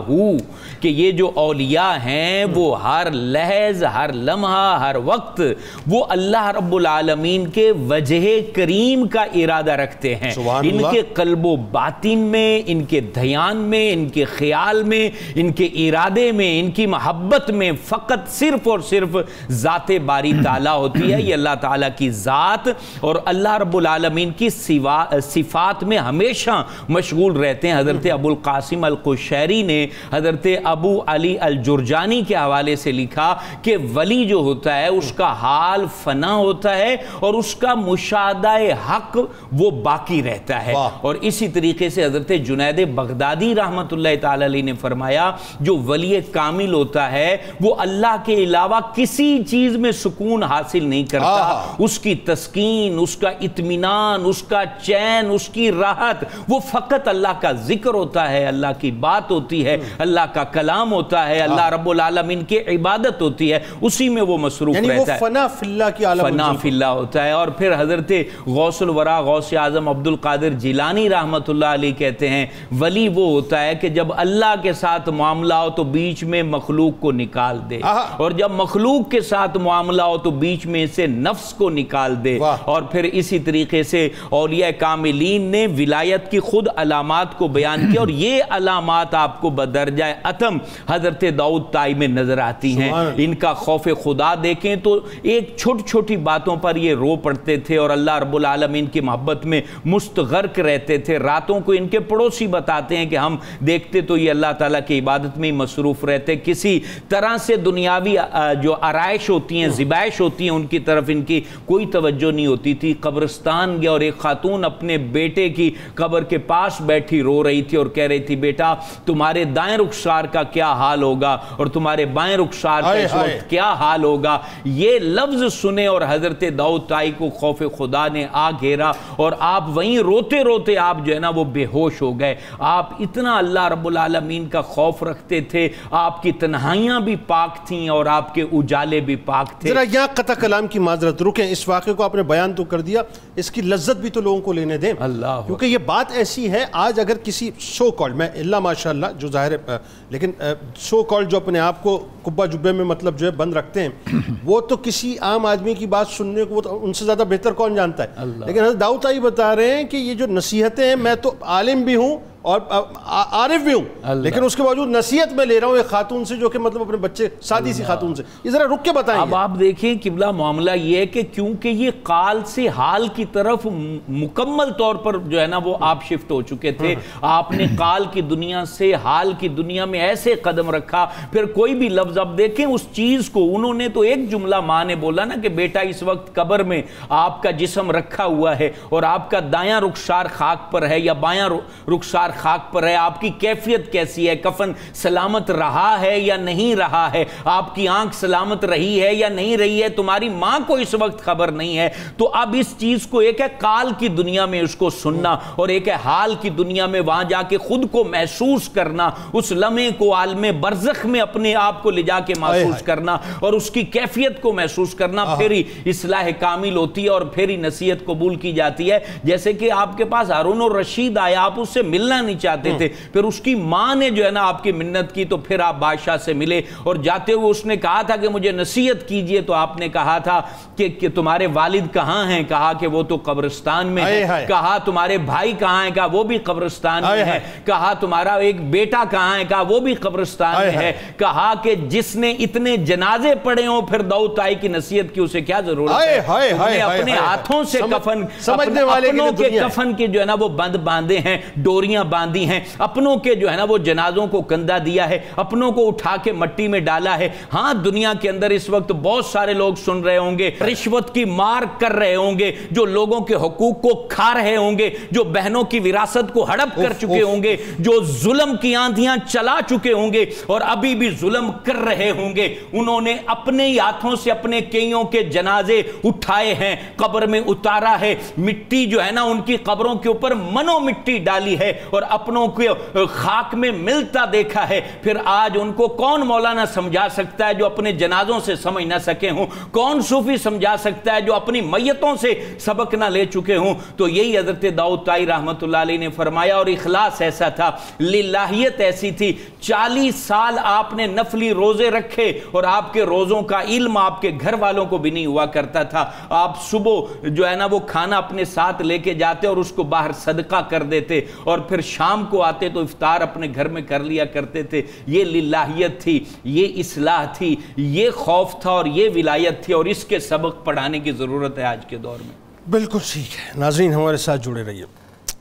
کہ یہ جو اولیاء ہیں وہ ہر لحظ، ہر لمحہ، ہر وقت وہ اللہ رب العالمین کے وجہ کریم کا ارادہ رکھتے ہیں. ان کے قلب و باطن میں، ان کے دھیان میں، ان کے خیال میں، ان کے ارادے میں، ان کی محبت میں فقط صرف اور صرف ذات باری تعالیٰ ہوتی ہے. یہ اللہ تعالیٰ کی ذات اور اللہ رب العالمین کی صفات میں ہمیشہ مشغول رہتے ہیں. حضرت ابو القاسم القشیری نے حضرت ابو علی الجرجانی کے حوالے سے لکھا کہ ولی جو ہوتا ہے اس کا حال فنا ہوتا ہے اور اس کا مشاہدہ حق وہ باقی رہتا ہے. اور اسی طریقے سے حضرت جنید بغدادی رحمۃ اللہ تعالی علیہ نے فرمایا جو ولی کامل ہوتا ہے وہ اللہ کے علاوہ کسی چیز میں سکون حاصل نہیں کرتا. اس کی تسکین، اس کا اطمینان، اس کا چین، اس کی راحت وہ فقط اللہ کا ذکر ہوتا ہے، اللہ کی بات ہوتی ہے، اللہ کا کلام ہوتا ہے، اللہ رب العالمین کی عبادت ہوتی ہے، اسی میں وہ مصروف رہتا ہے. یعنی وہ فنا فی اللہ کی عالم، فنا فی اللہ ہوتا ہے. اور پھر حضرت غوث الورا غوث اعظم عبد القادر جیلانی رحمۃ اللہ علیہ کہتے ہیں ولی وہ ہوتا ہے کہ جب اللہ کے ساتھ معاملہ ہو تو بیچ میں مخلوق کو نکال دے، اور جب مخلوق کے ساتھ معاملہ ہو تو بیچ میں سے نفس کو نکال دے. اور پھر اسی طریقے سے اولیاء کاملین نے ولایت کی خود علامات کو بیان کیا اور یہ علامات آپ کو بدرجہ اتم حضرت داؤد طائی میں نظر آتی ہیں. ان کا خوف خدا دیکھیں تو ایک چھوٹی چھوٹی باتوں پر یہ رو پڑتے تھے اور اللہ رب العالمین کی محبت میں مستغرق رہتے تھے. راتوں کو ان کے پڑوسی بتاتے ہیں کہ ہم دیکھتے تو یہ اللہ تعالیٰ کی عبادت میں ہی مصروف رہتے، کسی طرح سے دنیاوی جو آرائش ہوتی ہیں، ذبائش ہوتی ہیں ان کی طرف ان کی کوئی توجہ نہیں ہوتی تھی. قبرستان گیا اور ایک خاتون اپنے بیٹے کی قبر کے پاس بیٹھی رو رہی تھی اور کہہ رہی تھی بیٹا تمہارے دائیں رخسار کا کیا حال ہوگا اور تمہارے بائیں رخسار کا اس وقت کیا حال ہوگا. یہ لفظ سنے اور حضرت داؤد طائی کو خوف خدا نے آ گھیرا اور آپ وہیں روتے روتے آپ جو ہے نا وہ بے ہوش ہو گئے. آپ اتنا اللہ رب العالمین کا خوف رکھتے تھے، آپ کی تنہائیاں بھی پاک تھیں اور آپ کے اجالے بھی پاک تھے. ذرا یہاں قطع کلام کی معذرت رکیں، اس واقعے کو آپ نے بیان تو کر دیا، اس کی لذت بھی تو لوگوں کو لینے دیں. اللہ، کیونکہ یہ بات ایسی ہے آج اگر کسی سو کالڈ، میں اللہ ماشاءاللہ جو ظاہر ہے لیکن سو کالڈ جو اپنے آپ کو کبا جبے میں مطلب جو ہے بند رکھتے ہیں وہ تو کسی عام آدمی کی بات سننے کو وہ تو ان سے زیادہ بہتر کون جانتا ہے. لیکن حضرت داؤد طائی بتا رہے ہیں کہ یہ جو نصیحتیں ہیں میں تو عالم بھی ہوں اور عارف بھی ہوں لیکن اس کے باوجود نصیحت میں لے رہا ہوں ایک خاتون سے جو کہ مطلب اپنے بچے سادی سی خاتون سے. یہ ذرا رک کے بتائیں. اب آپ دیکھیں قبلہ معاملہ یہ ہے کہ کیونکہ یہ قال سے حال کی طرف مکمل طور پر جو ہے نا وہ آپ شفٹ ہو چکے تھے. آپ نے قال کی دنیا سے حال کی دنیا میں ایسے قدم رکھا. پھر کوئی بھی لفظ اب دیکھیں اس چیز کو انہوں نے تو ایک جملہ ماں نے بولا نا کہ بیٹا اس وقت قبر میں آپ کا جسم رکھا ہوا ہے اور آپ کا دایاں رخسار خاک پر ہے یا بایاں رخسار خاک پر ہے، آپ کی کیفیت کیسی ہے، کفن سلامت رہا ہے یا نہیں رہا ہے، آپ کی آنکھ سلامت رہی ہے یا نہیں رہی ہے، تمہاری ماں کو اس وقت خبر نہیں ہے. تو اب اس چیز کو ایک ہے قال کی دنیا میں اس کو سننا اور ایک ہے حال کی دنیا میں وہاں جا کے خود کو محسوس کرنا، اس لمحے کو عالم برزخ میں اپنے آپ کو لے جا کے محسوس کرنا اور اس کی کیفیت کو محسوس کرنا. پھر ہی اصلاح کامل ہوتی ہے اور پھر ہی نصیحت قبول کی جاتی ہے. جیسے کہ آپ کے پاس ہارون الرشید آیا، آپ اس سے ملنا نہیں چاہتے تھے. پھر اس کی ماں نے جو ہے نا آپ کی منت کی تو پھر آپ بادشاہ سے ملے, اور جاتے ہوئے اس نے کہا تھا کہ مجھے نصیحت کیجئے, تو آپ نے کہا تھا کہ تمہارے والد کہاں ہیں؟ کہا کہ وہ تو قبرستان میں ہے. کہا تمہارے بھائی کہاں ہیں؟ کہا وہ بھی قبرستان میں ہے. کہا تمہارا ایک بیٹا کہاں ہے؟ کہا وہ بھی قبرستان میں ہے. کہا کہ جس نے اتنے جنازے پڑے ہوں پھر داؤد طائی کی نصیحت کی اسے کیا ضرورت ہے؟ تم نے اپنے ہاتھوں سے کفن, اپنوں کے کفن کے جو ہے نا وہ بند باندھے ہیں, ڈوریاں باندھی ہیں, اپنوں کے جو ہے نا وہ جنازوں کو کندھا دیا ہے, اپنوں کو اٹھا کے مٹی میں ڈالا ہے. ہاں دنیا کے اندر اس وقت بہت سارے لوگ سن رہے ہوں گے, رشوت کی مار کر رہے ہوں گے, جو لوگوں کے حقوق کو کھا رہے ہوں گے, جو بہنوں کی وراثت کو ہڑپ کر چکے ہوں گے, جو ظلم کی آندھیاں چلا چکے ہوں گے اور ابھی بھی ظلم کر رہے ہوں گے. انہوں نے اپنے ہاتھوں سے اپنے کئیوں کے جنازے اٹھائے ہیں, قبر میں اتارا ہے, مٹی جو ہے نا ان کی قبروں کے اوپر منو مٹی ڈالی ہے اور اپنوں کو خاک میں ملتا دیکھا ہے. پھر آج ان کو کون مولانا سمجھا سکتا ہے جو اپنے جنازوں سے سمجھ نہ سکے ہوں؟ کون صوفی سمجھا سکتا ہے جو اپنی میتوں سے سبق نہ لے چکے ہوں؟ تو یہی حضرت داؤد طائی رحمت اللہ علیہ نے فرمایا, اور اخلاص ایسا تھا, للہیت ایسی تھی. 40 سال آپ نے نفلی روزے رکھے اور آپ کے روزوں کا علم آپ کے گھر والوں کو بھی نہیں ہوا کرتا تھا. آپ صبح جو ہے نا وہ کھانا اپنے ساتھ لے کے جاتے اور اس کو باہر صدقہ کر دیتے, اور پھر شام کو آتے تو افطار اپنے گھر میں کر لیا کرتے تھے. یہ للہیت تھی, یہ اصلاح تھی, یہ خوف تھا اور یہ ولایت تھی, اور اس کے سبق پڑھانے کی ضرورت ہے آج کے دور میں. بالکل ٹھیک ہے. ناظرین ہمارے ساتھ جڑے رہیے.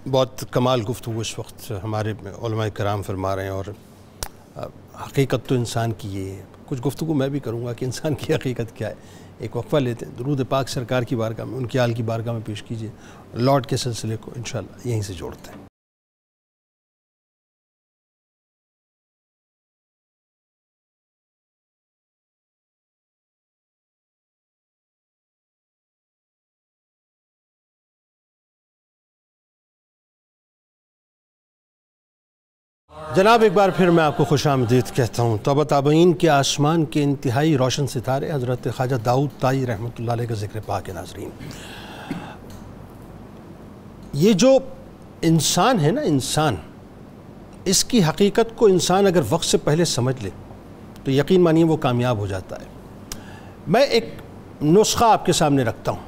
بہت کمال گفتگو اس وقت ہمارے علماء کرام فرما رہے ہیں, اور حقیقت تو انسان کی یہ ہے. کچھ گفتگو میں بھی کروں گا کہ انسان کی حقیقت کیا ہے. ایک وقفہ لیتے ہیں, درود پاک سرکار کی بارگاہ میں, ان کی آل کی بارگاہ میں پیش کیجئے, لارڈ کے سلسلے کو انشاءاللہ یہیں سے جوڑتے ہیں. جناب ایک بار پھر میں آپ کو خوش آمدید کہتا ہوں. توبہ تابعین کے آسمان کے انتہائی روشن ستارے حضرت خواجہ داؤد طائی رحمۃ اللہ علیہ کا ذکر پاک ہے. ناظرین, یہ جو انسان ہے نا, انسان, اس کی حقیقت کو انسان اگر وقت سے پہلے سمجھ لے تو یقین مانیے وہ کامیاب ہو جاتا ہے. میں ایک نسخہ آپ کے سامنے رکھتا ہوں,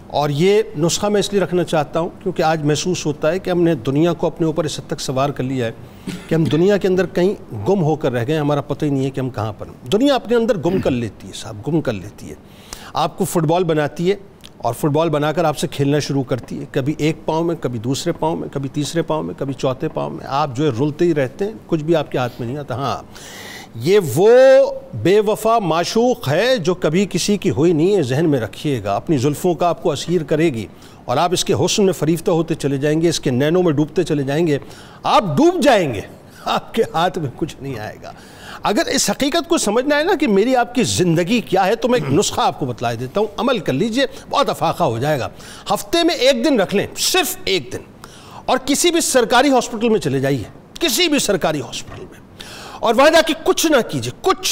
اور یہ نسخہ میں اس لیے رکھنا چاہتا ہوں کیونکہ آج محسوس ہوتا ہے کہ ہم نے دنیا کو اپنے اوپر اس حد تک سوار کر لیا ہے کہ ہم دنیا کے اندر کہیں گم ہو کر رہ گئے, ہمارا پتہ ہی نہیں ہے کہ ہم کہاں پر ہیں. دنیا اپنے اندر گم کر لیتی ہے صاحب, گم کر لیتی ہے. آپ کو فٹ بال بناتی ہے اور فٹ بال بنا کر آپ سے کھیلنا شروع کرتی ہے, کبھی ایک پاؤں میں, کبھی دوسرے پاؤں میں, کبھی تیسرے پاؤں میں, کبھی چوتھے پاؤں میں. آپ جو ہے رلتے ہی رہتے ہیں, کچھ بھی آپ کے ہاتھ میں نہیں آتا. ہاں, یہ وہ بے وفا معشوق ہے جو کبھی کسی کی ہوئی نہیں ہے, ذہن میں رکھیے گا. اپنی زلفوں کا آپ کو اسیر کرے گی اور آپ اس کے حسن میں فریفتہ ہوتے چلے جائیں گے, اس کے نینوں میں ڈوبتے چلے جائیں گے, آپ ڈوب جائیں گے, آپ کے ہاتھ میں کچھ نہیں آئے گا. اگر اس حقیقت کو سمجھنا ہے نا کہ میری آپ کی زندگی کیا ہے, تو میں ایک نسخہ آپ کو بتلا دیتا ہوں, عمل کر لیجئے, بہت افاقہ ہو جائے گا. ہفتے میں 1 دن رکھ لیں, صرف 1 دن, اور کسی بھی سرکاری ہاسپٹل میں چلے جائیے, کسی بھی سرکاری ہاسپٹل میں, اور وہاں جا کے کچھ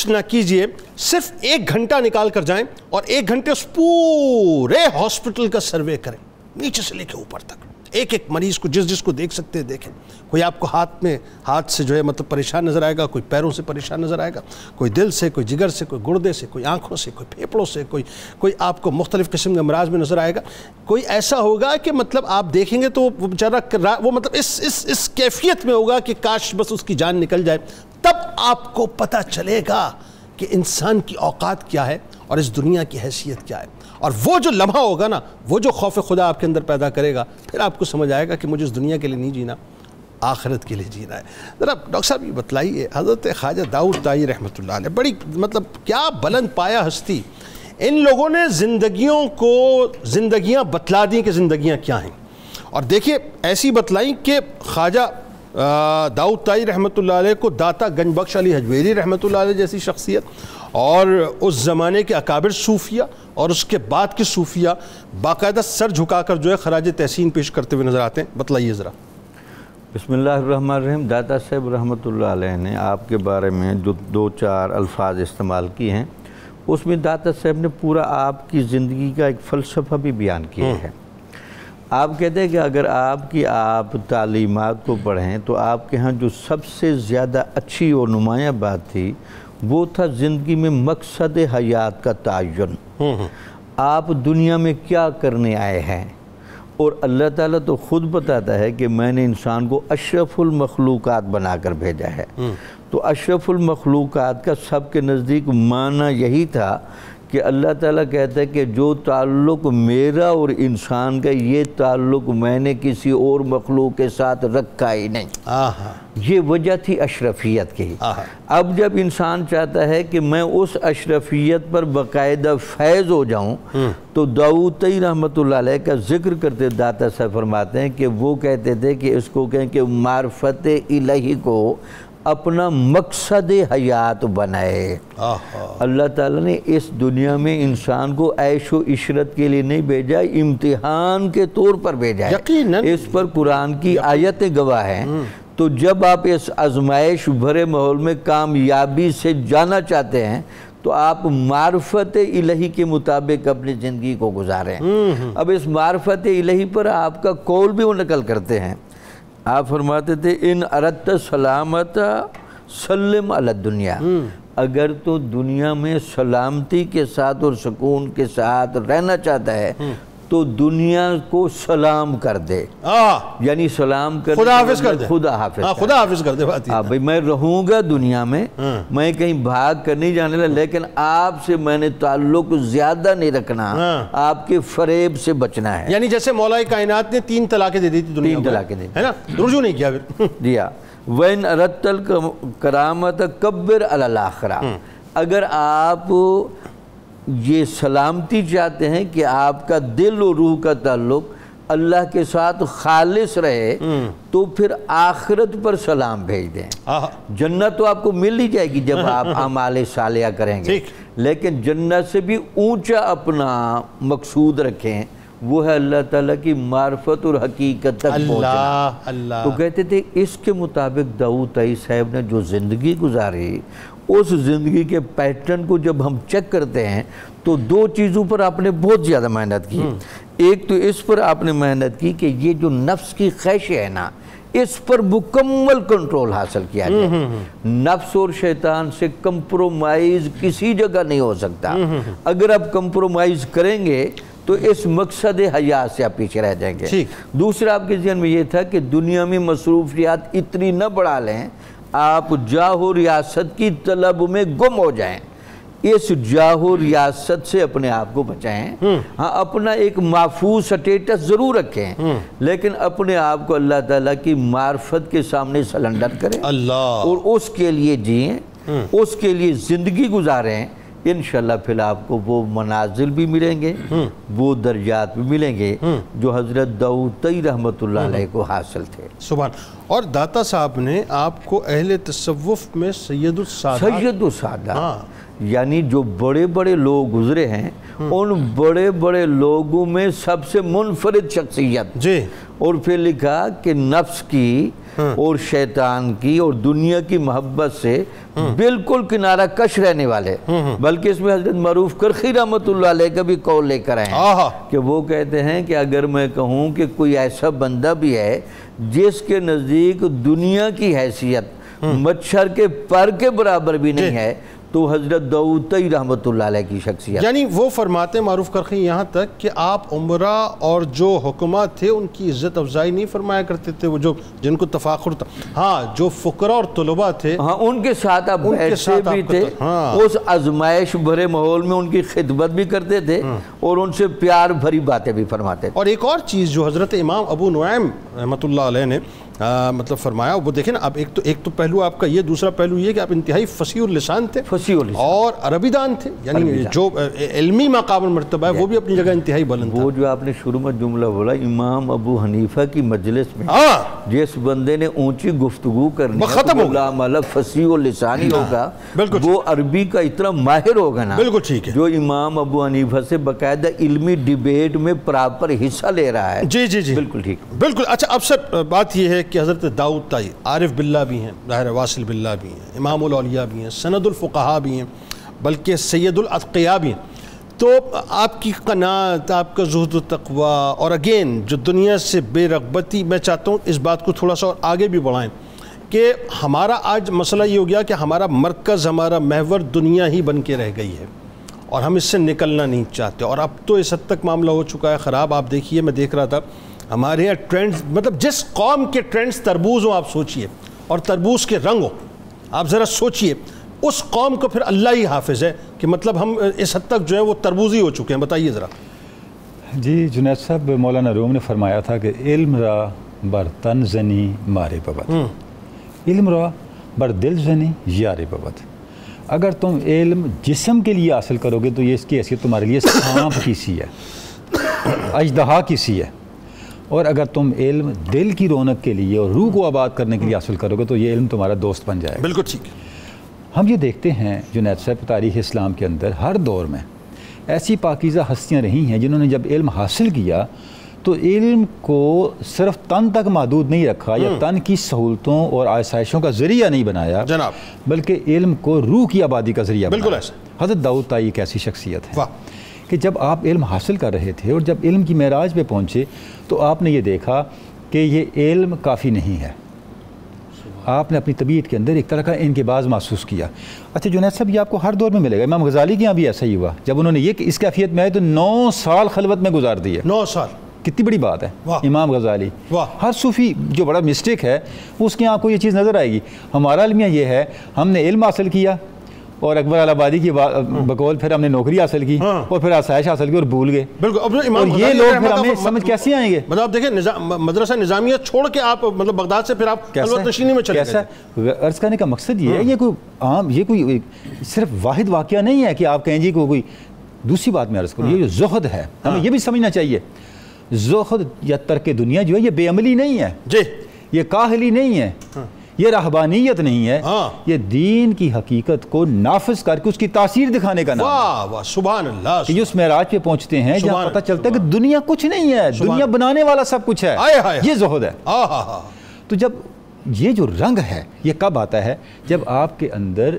نہ کیجئے, صرف 1 گھنٹہ نکال کر جائیں اور 1 گھنٹے اس پورے ہاسپٹل کا سروے کریں, نیچے سے لے کے اوپر تک. ایک ایک مریض کو جس کو دیکھ سکتے ہیں دیکھیں. کوئی آپ کو ہاتھ سے جو ہے مطلب پریشان نظر آئے گا, کوئی پیروں سے پریشان نظر آئے گا, کوئی دل سے, کوئی جگر سے, کوئی گردے سے, کوئی آنکھوں سے, کوئی پھیپڑوں سے, کوئی آپ کو مختلف قسم کے امراض میں نظر آئے گا. کوئی ایسا ہوگا کہ مطلب آپ دیکھیں گے تو وہ بیچارہ وہ مطلب اس کیفیت میں ہوگا کہ کاش بس اس کی جان نکل جائے. تب آپ کو پتہ چلے گا کہ انسان کی اوقات کیا ہے اور اس دنیا کی حیثیت کیا ہے. اور وہ جو لمحہ ہوگا نا, وہ جو خوف خدا آپ کے اندر پیدا کرے گا, پھر آپ کو سمجھ آئے گا کہ مجھے اس دنیا کے لیے نہیں جینا, آخرت کے لیے جینا ہے. ذرا ڈاکٹر صاحب یہ بتلائیے, حضرت خواجہ داؤد طائی رحمۃ اللہ علیہ, بڑی مطلب کیا بلند پایا ہستی, ان لوگوں نے زندگیاں بتلا دیں کہ زندگیاں کیا ہیں. اور دیکھیے ایسی بتلائیں کہ خواجہ داؤد طائی رحمۃ اللہ علیہ کو داتا گنج بخش علی حجویری رحمۃ اللہ علیہ جیسی شخصیت, اور اس زمانے کے اکابر صوفیہ اور اس کے بعد کے صوفیہ باقاعدہ سر جھکا کر جو ہے خراج تحسین پیش کرتے ہوئے نظر آتے ہیں. بتلائیے ذرا. بسم اللہ الرحمن الرحیم. داتا صاحب رحمۃ اللہ علیہ نے آپ کے بارے میں جو 2-4 الفاظ استعمال کیے ہیں, اس میں داتا صاحب نے پورا آپ کی زندگی کا ایک فلسفہ بھی بیان کیا ہے. آپ کہتے ہیں کہ اگر آپ تعلیمات کو پڑھیں تو آپ کے ہاں جو سب سے زیادہ اچھی اور نمایاں بات تھی وہ تھا زندگی میں مقصد حیات کا تعین. آپ دنیا میں کیا کرنے آئے ہیں؟ اور اللہ تعالیٰ تو خود بتاتا ہے کہ میں نے انسان کو اشرف المخلوقات بنا کر بھیجا ہے. تو اشرف المخلوقات کا سب کے نزدیک معنی یہی تھا کہ اللہ تعالیٰ کہتا ہے کہ جو تعلق میرا اور انسان کا یہ تعلق میں نے کسی اور مخلوق کے ساتھ رکھا ہی نہیں. یہ وجہ تھی اشرفیت کی. اب جب انسان چاہتا ہے کہ میں اس اشرفیت پر باقاعدہ فیض ہو جاؤں تو داؤد طئی رحمۃ اللہ علیہ کا ذکر کرتے داتا صاحب فرماتے ہیں کہ وہ کہتے تھے کہ اس کو کہیں کہ معرفت الہی کو اپنا مقصد حیات بنائے. اللہ تعالیٰ نے اس دنیا میں انسان کو عیش و عشرت کے لیے نہیں بھیجا، امتحان کے طور پر بھیجا ہے. اس پر قرآن کی آیتیں گواہ ہیں. تو جب آپ اس آزمائش بھرے ماحول میں کامیابی سے جانا چاہتے ہیں تو آپ معرفت الہی کے مطابق اپنی زندگی کو گزاریں. اب اس معرفت الہی پر آپ کا قول بھی وہ نقل کرتے ہیں. آپ فرماتے تھے ان اردت سلامت سلم علی الدنیا، اگر تو دنیا میں سلامتی کے ساتھ اور سکون کے ساتھ رہنا چاہتا ہے تو دنیا کو سلام کر دے. یعنی سلام کر دے، خدا حافظ کر دے. خدا حافظ کر دے. بھئی میں رہوں گا دنیا میں، میں کہیں بھاگ کر نہیں جانے لگا، لیکن آپ سے میں نے تعلق زیادہ نہیں رکھنا، آپ کے فریب سے بچنا ہے. یعنی جیسے مولا کائنات نے 3 طلاقیں دے دی تھی دنیا کو، 3 طلاقیں دے دی ہے نا، رجوع نہیں کیا پھر. دیا وَإِنْ أَرَدْتَ الْكَرَامَةَ كَبِّرْ عَلَى الْآخِرَةِ. اگر آپ یہ سلامتی چاہتے ہیں کہ آپ کا دل و روح کا تعلق اللہ کے ساتھ خالص رہے تو پھر آخرت پر سلام بھیج دیں. جنت تو آپ کو مل ہی جائے گی جب آپ اعمال صالحہ کریں گے، لیکن جنت سے بھی اونچا اپنا مقصود رکھیں، وہ ہے اللہ تعالیٰ کی معرفت اور حقیقت تک پہنچنا. تو کہتے تھے اس کے مطابق داؤد طئی صاحب نے جو زندگی گزاری، اس زندگی کے پیٹرن کو جب ہم چیک کرتے ہیں تو 2 چیزوں پر آپ نے بہت زیادہ محنت کی. ایک تو اس پر آپ نے محنت کی کہ یہ جو نفس کی خواہش ہے نا، اس پر مکمل کنٹرول حاصل کیا جائے. نفس اور شیطان سے کمپرومائز کسی جگہ نہیں ہو سکتا. اگر آپ کمپرومائز کریں گے تو اس مقصد حیات سے آپ پیچھے رہ جائیں گے. دوسرا آپ کے ذہن میں یہ تھا کہ دنیا میں مصروفیات اتنی نہ بڑھا لیں آپ جاہ و ریاست کی طلب میں گم ہو جائیں. اس جاہ و ریاست سے اپنے آپ کو بچائیں. ہاں اپنا ایک محفوظ سٹیٹس ضرور رکھیں، لیکن اپنے آپ کو اللہ تعالیٰ کی معرفت کے سامنے سلنڈر کریں اور اس کے لیے جئیں، اس کے لیے زندگی گزاریں. انشاءاللہ پھر آپ کو وہ منازل بھی ملیں گے، وہ درجات بھی ملیں گے جو حضرت داؤد طئی رحمۃ اللہ علیہ کو حاصل تھے. سبحان. اور داتا صاحب نے آپ کو اہل تصوف میں سید السادات یعنی جو بڑے بڑے لوگ گزرے ہیں ان بڑے بڑے لوگوں میں سب سے منفرد شخصیت، اور پھر لکھا کہ نفس کی اور شیطان کی اور دنیا کی محبت سے بالکل کنارہ کش رہنے والے. بلکہ اس میں حضرت معروف کرخی رحمۃ اللہ علیہ کا بھی قول لے کر آئے کہ وہ کہتے ہیں کہ اگر میں کہوں کہ کوئی ایسا بندہ بھی ہے جس کے نزدیک دنیا کی حیثیت مچھر کے پر کے برابر بھی نہیں ہے تو حضرت داؤد طئی رحمۃ اللہ علیہ کی شخصیت. یعنی وہ فرماتے معروف کرخی یہاں تک کہ آپ عمرہ اور جو حکمات تھے ان کی عزت افزائی نہیں فرمایا کرتے تھے، وہ جو جن کو تفاخر تھا. ہاں جو فقراء اور طلباء تھے ان کے ساتھ آپ بیٹھتے بھی تھے، اس آزمائش بھرے ماحول میں ان کی خدمت بھی کرتے تھے اور ان سے پیار بھری باتیں بھی فرماتے تھے. اور ایک اور چیز جو حضرت امام ابو نعیم رحمۃ اللہ علیہ نے مطلب فرمایا، وہ دیکھیں نا، اب ایک تو پہلو آپ کا یہ، دوسرا پہلو یہ کہ آپ انتہائی فصیح اللسان تھے اور عربی دان تھے. یعنی جو علمی مقام مرتبہ ہے وہ بھی اپنی جگہ انتہائی بلند تھا. وہ جو آپ نے شروع میں جملہ بولا امام ابو حنیفہ کی مجلس میں جس بندے نے اونچی گفتگو کرنی ہے غلام الگ فصیح اللسانی ہوگا، وہ عربی کا اتنا ماہر ہوگا نا. بالکل ٹھیک ہے. جو امام ابو حنیفہ سے باقاعدہ علمی ڈیبیٹ میں پراپر حصہ لے رہا ہے. جی جی جی بالکل ٹھیک. بالکل. اچھا اب سر بات یہ ہے کہ حضرت داؤد طئی عارف باللہ بھی ہیں، ظاہر واصل باللہ بھی ہیں، امام الاولیاء بھی ہیں، سند الفقہاء بھی ہیں، بلکہ سید الاتقیاء بھی ہیں. تو آپ کی قناعت، آپ کا زہد و تقویٰ، اور اگین جو دنیا سے بے رغبتی، میں چاہتا ہوں اس بات کو تھوڑا سا اور آگے بھی بڑھائیں کہ ہمارا آج مسئلہ یہ ہو گیا کہ ہمارا مرکز، ہمارا محور دنیا ہی بن کے رہ گئی ہے اور ہم اس سے نکلنا نہیں چاہتے، اور اب تو اس حد تک معاملہ ہو چکا ہے خراب. آپ دیکھیے، میں دیکھ رہا تھا ہمارے یہاں ٹرینڈز، مطلب جس قوم کے ٹرینڈز تربوز ہوں آپ سوچئے، اور تربوز کے رنگ ہوں، آپ ذرا سوچئے، اس قوم کو پھر اللہ ہی حافظ ہے کہ مطلب ہم اس حد تک جو ہے وہ تربوزی ہو چکے ہیں. بتائیے ذرا. جی جنید صاحب، مولانا روم نے فرمایا تھا کہ علم را بر تن زنی مارے ببد، علم را بر دل زنی یار ببد. اگر تم علم جسم کے لیے حاصل کرو گے تو یہ اس کی حیثیت تمہارے لیے سانپ کی سی ہے، اژدہا کی سی ہے، اور اگر تم علم دل کی رونق کے لیے اور روح کو آباد کرنے کے لیے حاصل کرو گے تو یہ علم تمہارا دوست بن جائے گا. بالکل ٹھیک ہے. ہم یہ دیکھتے ہیں جنید صاحب، تاریخ اسلام کے اندر ہر دور میں ایسی پاکیزہ ہستیاں رہی ہیں جنہوں نے جب علم حاصل کیا تو علم کو صرف تن تک محدود نہیں رکھا یا تن کی سہولتوں اور آسائشوں کا ذریعہ نہیں بنایا جناب، بلکہ علم کو روح کی آبادی کا ذریعہ بالکل بنایا. ایسا. حضرت داؤد طائی ایک ایسی شخصیت ہے کہ جب آپ علم حاصل کر رہے تھے اور جب علم کی معراج پہ پہنچے تو آپ نے یہ دیکھا کہ یہ علم کافی نہیں ہے. آپ نے اپنی طبیعت کے اندر ایک طرح کا انقباض محسوس کیا. اچھا جنید صاحب، یہ آپ کو ہر دور میں ملے گا. امام غزالی کے یہاں بھی ایسا ہی ہوا. جب انہوں نے یہ کہ اس کیفیت میں آئے تو 9 سال خلوت میں گزار دیے. 9 سال کتنی بڑی بات ہے. واہ. امام غزالی. واہ. ہر صوفی جو بڑا مسٹیک ہے اس کے آپ کو یہ چیز نظر آئے گی. ہمارا المیہ یہ ہے، ہم نے علم حاصل کیا اور اکبر آبادی کی بقول پھر ہم نے نوکری حاصل کی اور پھر آسائش حاصل کی اور بھول گئے. بالکل. اور یہ لوگ پھر ہمیں سمجھ کیسے آئیں گے؟ مطلب آپ دیکھیں مدرسہ نظامیہ چھوڑ کے آپ مطلب بغداد سے پھر آپ خلوت نشینی میں چلے گئے. عرض کرنے کا مقصد یہ ہے، یہ کوئی عام، یہ کوئی صرف واحد واقعہ نہیں ہے کہ آپ کہیں جی کوئی. دوسری بات میں عرض کروں، یہ جو زہد ہے ہمیں یہ بھی سمجھنا چاہیے. زہد یا ترک دنیا جو ہے یہ بے عملی نہیں ہے جی، یہ کاہلی نہیں ہے، یہ رہبانیت نہیں ہے، یہ دین کی حقیقت کو نافذ کر کے اس کی تاثیر دکھانے کا نام ہے. واہ واہ، سبحان اللہ. کہ جو اس معراج پہ پہنچتے ہیں جہاں پتہ چلتا ہے کہ دنیا کچھ نہیں ہے، دنیا بنانے والا سب کچھ ہے، یہ زہد ہے. تو جب یہ جو رنگ ہے یہ کب آتا ہے؟ جب آپ کے اندر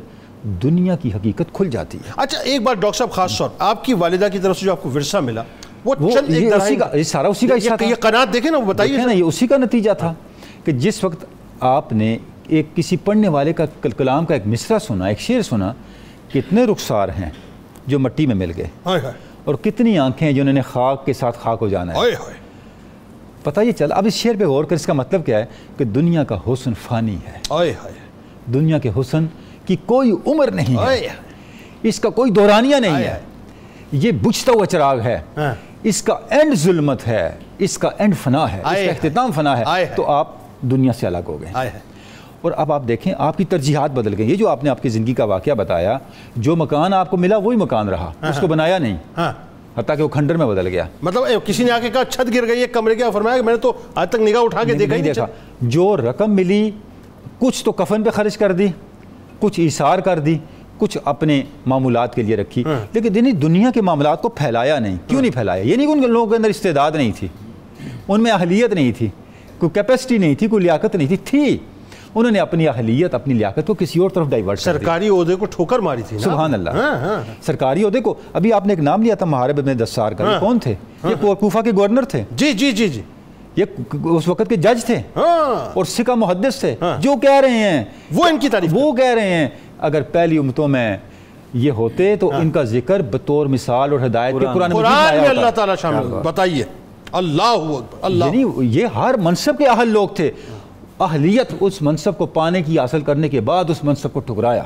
دنیا کی حقیقت کھل جاتی ہے. اچھا ایک بات ڈاکٹر صاحب، خاص طور آپ کی والدہ کی طرف سے جو آپ کو ورثہ ملا وہ سارا اسی کا حصہ تھا. یہ قناعت دیکھیں نا، وہ بتائیے نا. یہ اسی کا نتیجہ تھا کہ جس وقت آپ نے ایک کسی پڑھنے والے کا کلام کا ایک مصرع سنا، ایک شعر سنا، کتنے رخسار ہیں جو مٹی میں مل گئے اور کتنی آنکھیں ہیں جنہوں نے خاک کے ساتھ خاک ہو جانا ہے. پتہ یہ چل. اب اس شعر پہ غور کر، اس کا مطلب کیا ہے کہ دنیا کا حسن فانی ہے، دنیا کے حسن کی کوئی عمر نہیں ہے، اس کا کوئی دورانیہ نہیں ہے، یہ بجھتا ہوا چراغ ہے، اس کا اینڈ ظلمت ہے، اس کا اینڈ فنا ہے، اس کا اختتام فنا ہے. تو آپ دنیا سے الگ ہو گئے. اور اب آپ دیکھیں آپ کی ترجیحات بدل گئی. یہ جو آپ نے آپ کی زندگی کا واقعہ بتایا، جو مکان آپ کو ملا وہی مکان رہا، اس کو بنایا نہیں، حتیٰ کہ وہ کھنڈر میں بدل گیا. مطلب کسی نے آ کے کہا چھت گر گئی ہے کمرے کی، فرمایا کہ میں نے تو آج تک نگاہ اٹھا کے دیکھا ہی نہیں. جو رقم ملی کچھ تو کفن پہ خرچ کر دی، کچھ ایثار کر دی، کچھ اپنے معمولات کے لیے رکھی، لیکن دنیا کے معاملات کو پھیلایا نہیں. کیوں نہیں پھیلایا؟ یہ نہیں کہ ان لوگوں کے اندر استعداد نہیں تھی، ان میں اہلیت نہیں تھی، کوئی کیپیسٹی نہیں تھی، کوئی لیاقت نہیں تھی. انہوں نے اپنی اہلیت، اپنی لیاقت کو کسی اور طرف ڈائیورٹ کر دیا. سرکاری عہدے کو ٹھوکر ماری تھی. سبحان اللہ. سرکاری عہدے کو، ابھی آپ نے ایک نام لیا تھا محارب ابن دسار کا، کون تھے؟ یہ کوفہ کے گورنر تھے. جی جی جی جی. یہ اس وقت کے جج تھے اور سکہ محدث تھے. جو کہہ رہے ہیں وہ ان کی تعریف، وہ کہہ رہے ہیں اگر پہلی امتوں میں یہ ہوتے تو ان کا ذکر بطور مثال اور ہدایت کے قرآن میں اللہ تعالیٰ شامل. بتائیے. اللہ اکبر. اللہ. یعنی یہ ہر منصب کے اہل لوگ تھے. اہلیت اس منصب کو پانے کی حاصل کرنے کے بعد اس منصب کو ٹھکرایا.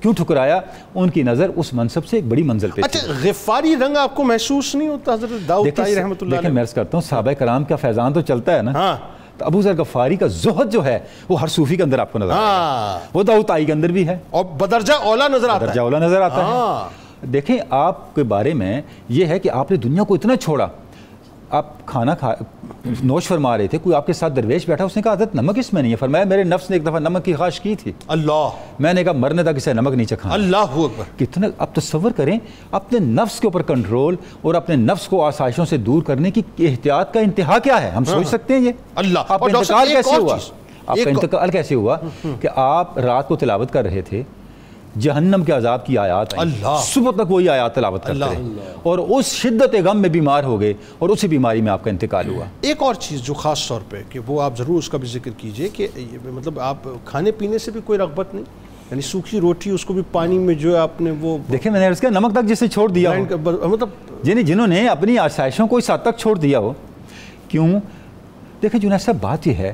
کیوں ٹھکرایا؟ ان کی نظر اس منصب سے ایک بڑی منزل پہ تھی. اچھا غفاری رنگ آپ کو محسوس نہیں ہوتا حضرت داؤد طائی رحمۃ اللہ علیہ؟ لیکن میں عرض کرتا ہوں صحابہ کرام کا فیضان تو چلتا ہے نا. تو ابو ذر غفاری کا زہد جو ہے وہ ہر صوفی کے اندر آپ کو نظر آتا ہے، وہ داؤد طائی کے اندر بھی ہے اور بدرجہ اولا نظر آتا ہے. بدرجہ اولا نظر آتا ہے. دیکھیں آپ کے بارے میں یہ ہے کہ آپ نے دنیا کو اتنا چھوڑا. آپ کھانا نوش فرما رہے تھے، کوئی آپ کے ساتھ درویش بیٹھا، اس نے کہا حضرت نمک اس میں نہیں ہے. فرمایا میرے نفس نے ایک دفعہ نمک کی خواہش کی تھی، اللہ، میں نے کہا مرنے تک اسے نمک نہیں چکھانا. اللہ اکبر. کتنا آپ تصور کریں اپنے نفس کے اوپر کنٹرول اور اپنے نفس کو آسائشوں سے دور کرنے کی احتیاط کا انتہا کیا ہے؟ ہم سوچ سکتے ہیں یہ. اللہ. آپ کا انتقال کیسے ہوا؟ آپ کا انتقال کیسے ہوا کہ آپ رات کو تلاوت کر رہے تھے، جہنم کے عذاب کی آیات آئیں، صبح تک وہی آیات تلاوت کرتے رہے اور اس شدت غم میں بیمار ہو گئے اور اسی بیماری میں آپ کا انتقال ہوا۔ ایک اور چیز جو خاص طور پہ کہ وہ آپ ضرور اس کا بھی ذکر کیجئے کہ مطلب آپ کھانے پینے سے بھی کوئی رغبت نہیں، یعنی سوکھی روٹی اس کو بھی پانی میں جو ہے آپ نے وہ دیکھیں میں نے عرض کیا نمک تک جسے چھوڑ دیا ہو، مطلب یعنی جنہوں نے اپنی آسائشوں کو اس حد تک چھوڑ دیا ہو، کیوں؟ دیکھیں جنید صاحب بات یہ ہے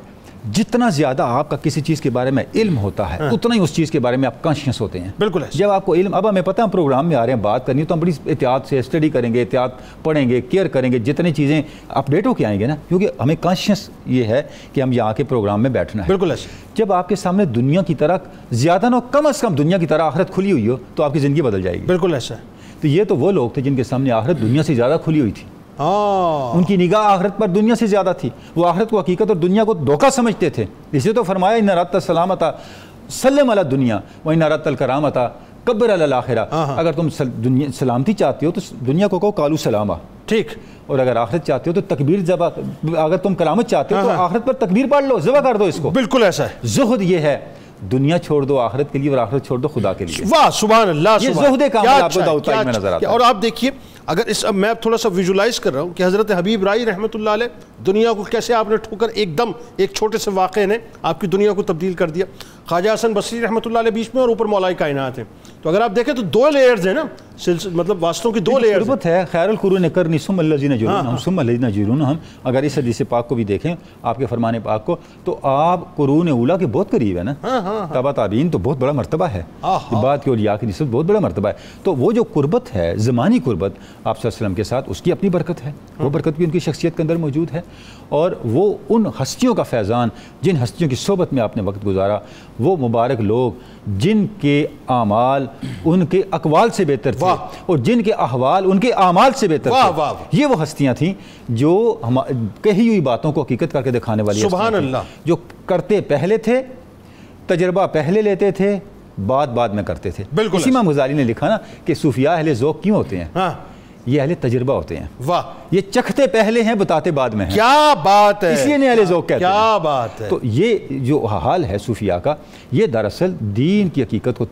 جتنا زیادہ آپ کا کسی چیز کے بارے میں علم ہوتا ہے اتنا ہی اس چیز کے بارے میں آپ کانشیس ہوتے ہیں۔ بالکل ہے۔ جب آپ کو علم، اب ہمیں پتہ ہے ہم پروگرام میں آ رہے ہیں بات کرنی تو ہم بڑی احتیاط سے اسٹڈی کریں گے، احتیاط پڑھیں گے، کیئر کریں گے، جتنی چیزیں اپڈیٹ ہو کے آئیں گے نا، کیونکہ ہمیں کانشیس یہ ہے کہ ہم یہاں کے پروگرام میں بیٹھنا ہے۔ بالکل ہے۔ جب آپ کے سامنے دنیا کی طرح زیادہ نہ کم از کم دنیا کی طرح آخرت کھلی ہوئی ہو تو آپ کی زندگی بدل جائے گی۔ بالکل ایسا ہے۔ تو یہ تو وہ لوگ تھے جن کے سامنے آخرت دنیا سے زیادہ کھلی ہوئی تھی، ان کی نگاہ آخرت پر دنیا سے زیادہ تھی، وہ آخرت کو حقیقت اور دنیا کو دھوکہ سمجھتے تھے۔ اسے تو فرمایا ان اردت السلامۃ سلم علی الدنیا وان اردت الکرامۃ کبر علی الاخرہ، اگر تم سلامتی چاہتے ہو تو دنیا کو کہو قالوا سلاما، ٹھیک، اور اگر آخرت چاہتے ہو تو تکبیر ذبح، اگر تم کرامت چاہتے ہو تو آخرت پر تکبیر پڑھ لو، ذبح کر دو اس کو۔ بالکل ایسا ہے۔ زہد یہ ہے دنیا چھوڑ دو آخرت کے لیے اور آخرت چھوڑ دو خدا کے لیے۔ واہ سبحان اللہ، یہ زہد کامل آپ کو داؤد طائی میں نظر آتا ہے۔ اور آپ دیکھیے اگر اس اب میں تھوڑا سا ویژولائز کر رہا ہوں کہ حضرت حبیب رائی رحمۃ اللہ علیہ دنیا کو کیسے آپ نے ٹھوکر ایک دم ایک چھوٹے سے واقعے نے آپ کی دنیا کو تبدیل کر دیا۔ خواجہ حسن بصری رحمۃ اللہ علیہ بیچ میں اور اوپر مولائی کائنات ہیں، تو اگر آپ دیکھیں تو دو لیئرز ہیں نا، مطلب واسطوں کی دو لیئرز ہے۔ خیر القرون قرنی ثم الذین یلونہم ثم الذین یلونہم، اگر اس حدیث پاک کو بھی دیکھیں آپ کے فرمان پاک کو تو آپ قرون اولیٰ کے بہت قریب ہے نا، تابع تابعین تو بہت بڑا مرتبہ ہے، بعد کے اولیاء کی نسبت بہت بڑا مرتبہ ہے۔ تو وہ جو قربت ہے زمانی قربت آپ صلی اللہ علیہ وسلم کے ساتھ، اس کی اپنی برکت ہے، وہ برکت بھی ان کی شخصیت کے اندر موجود ہے، اور وہ ان ہستیوں کا فیضان جن ہستیوں کی صحبت میں آپ نے وقت گزارا، وہ مبارک لوگ جن کے اعمال ان کے اقوال سے بہتر تھے اور جن کے احوال ان کے اعمال سے بہتر تھے، یہ وہ ہستیاں تھیں جو کہی ہوئی باتوں کو حقیقت کر کے دکھانے والی سبحان اللہ، جو کرتے پہلے تھے، تجربہ پہلے لیتے تھے، بعد میں کرتے تھے۔ بالکل اسی امام غزالی نے لکھا نا کہ صوفیاء اہل ذوق کیوں ہوتے ہیں؟ یہ اہل تجربہ ہوتے ہیں، واہ، یہ چکھتے پہلے ہیں بتاتے بعد میں ہیں۔ کیا بات ہے، اس لیے انہیں اہل ذوق کہتے ہیں۔ کیا بات ہے۔ تو یہ جو حال ہے صوفیاء کا، یہ دراصل دین کی حقیقت کو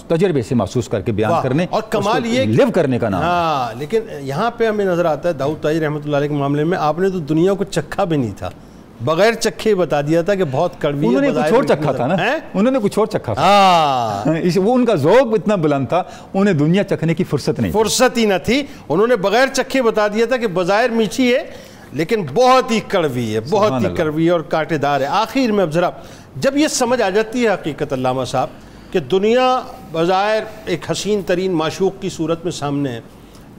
تجربے سے محسوس کر کے بیان کرنے اور کمال یہ لیو کرنے کا نام ہے۔ ہاں، لیکن یہاں پہ ہمیں نظر آتا ہے داؤد طائی رحمۃ اللہ علیہ کے معاملے میں آپ نے تو دنیا کو چکھا بھی نہیں تھا، بغیر چکھے بتا دیا تھا کہ بہت کڑوی ہے۔ انہوں نے کچھ اور چکھا تھا نا، انہوں نے کچھ اور چکھا تھا، وہ ان کا ذوق اتنا بلند تھا انہیں دنیا چکھنے کی فرصت ہی نہ تھی۔ انہوں نے بغیر چکھے بتا دیا تھا کہ بظاہر میٹھی ہے لیکن بہت ہی کڑوی ہے، بہت ہی کڑوی ہے اور کانٹے دار ہے۔ آخر میں اب ذرا جب یہ سمجھ آ جاتی ہے حقیقت علامہ صاحب کہ دنیا بظاہر ایک حسین ترین معشوق کی صورت میں سامنے ہے،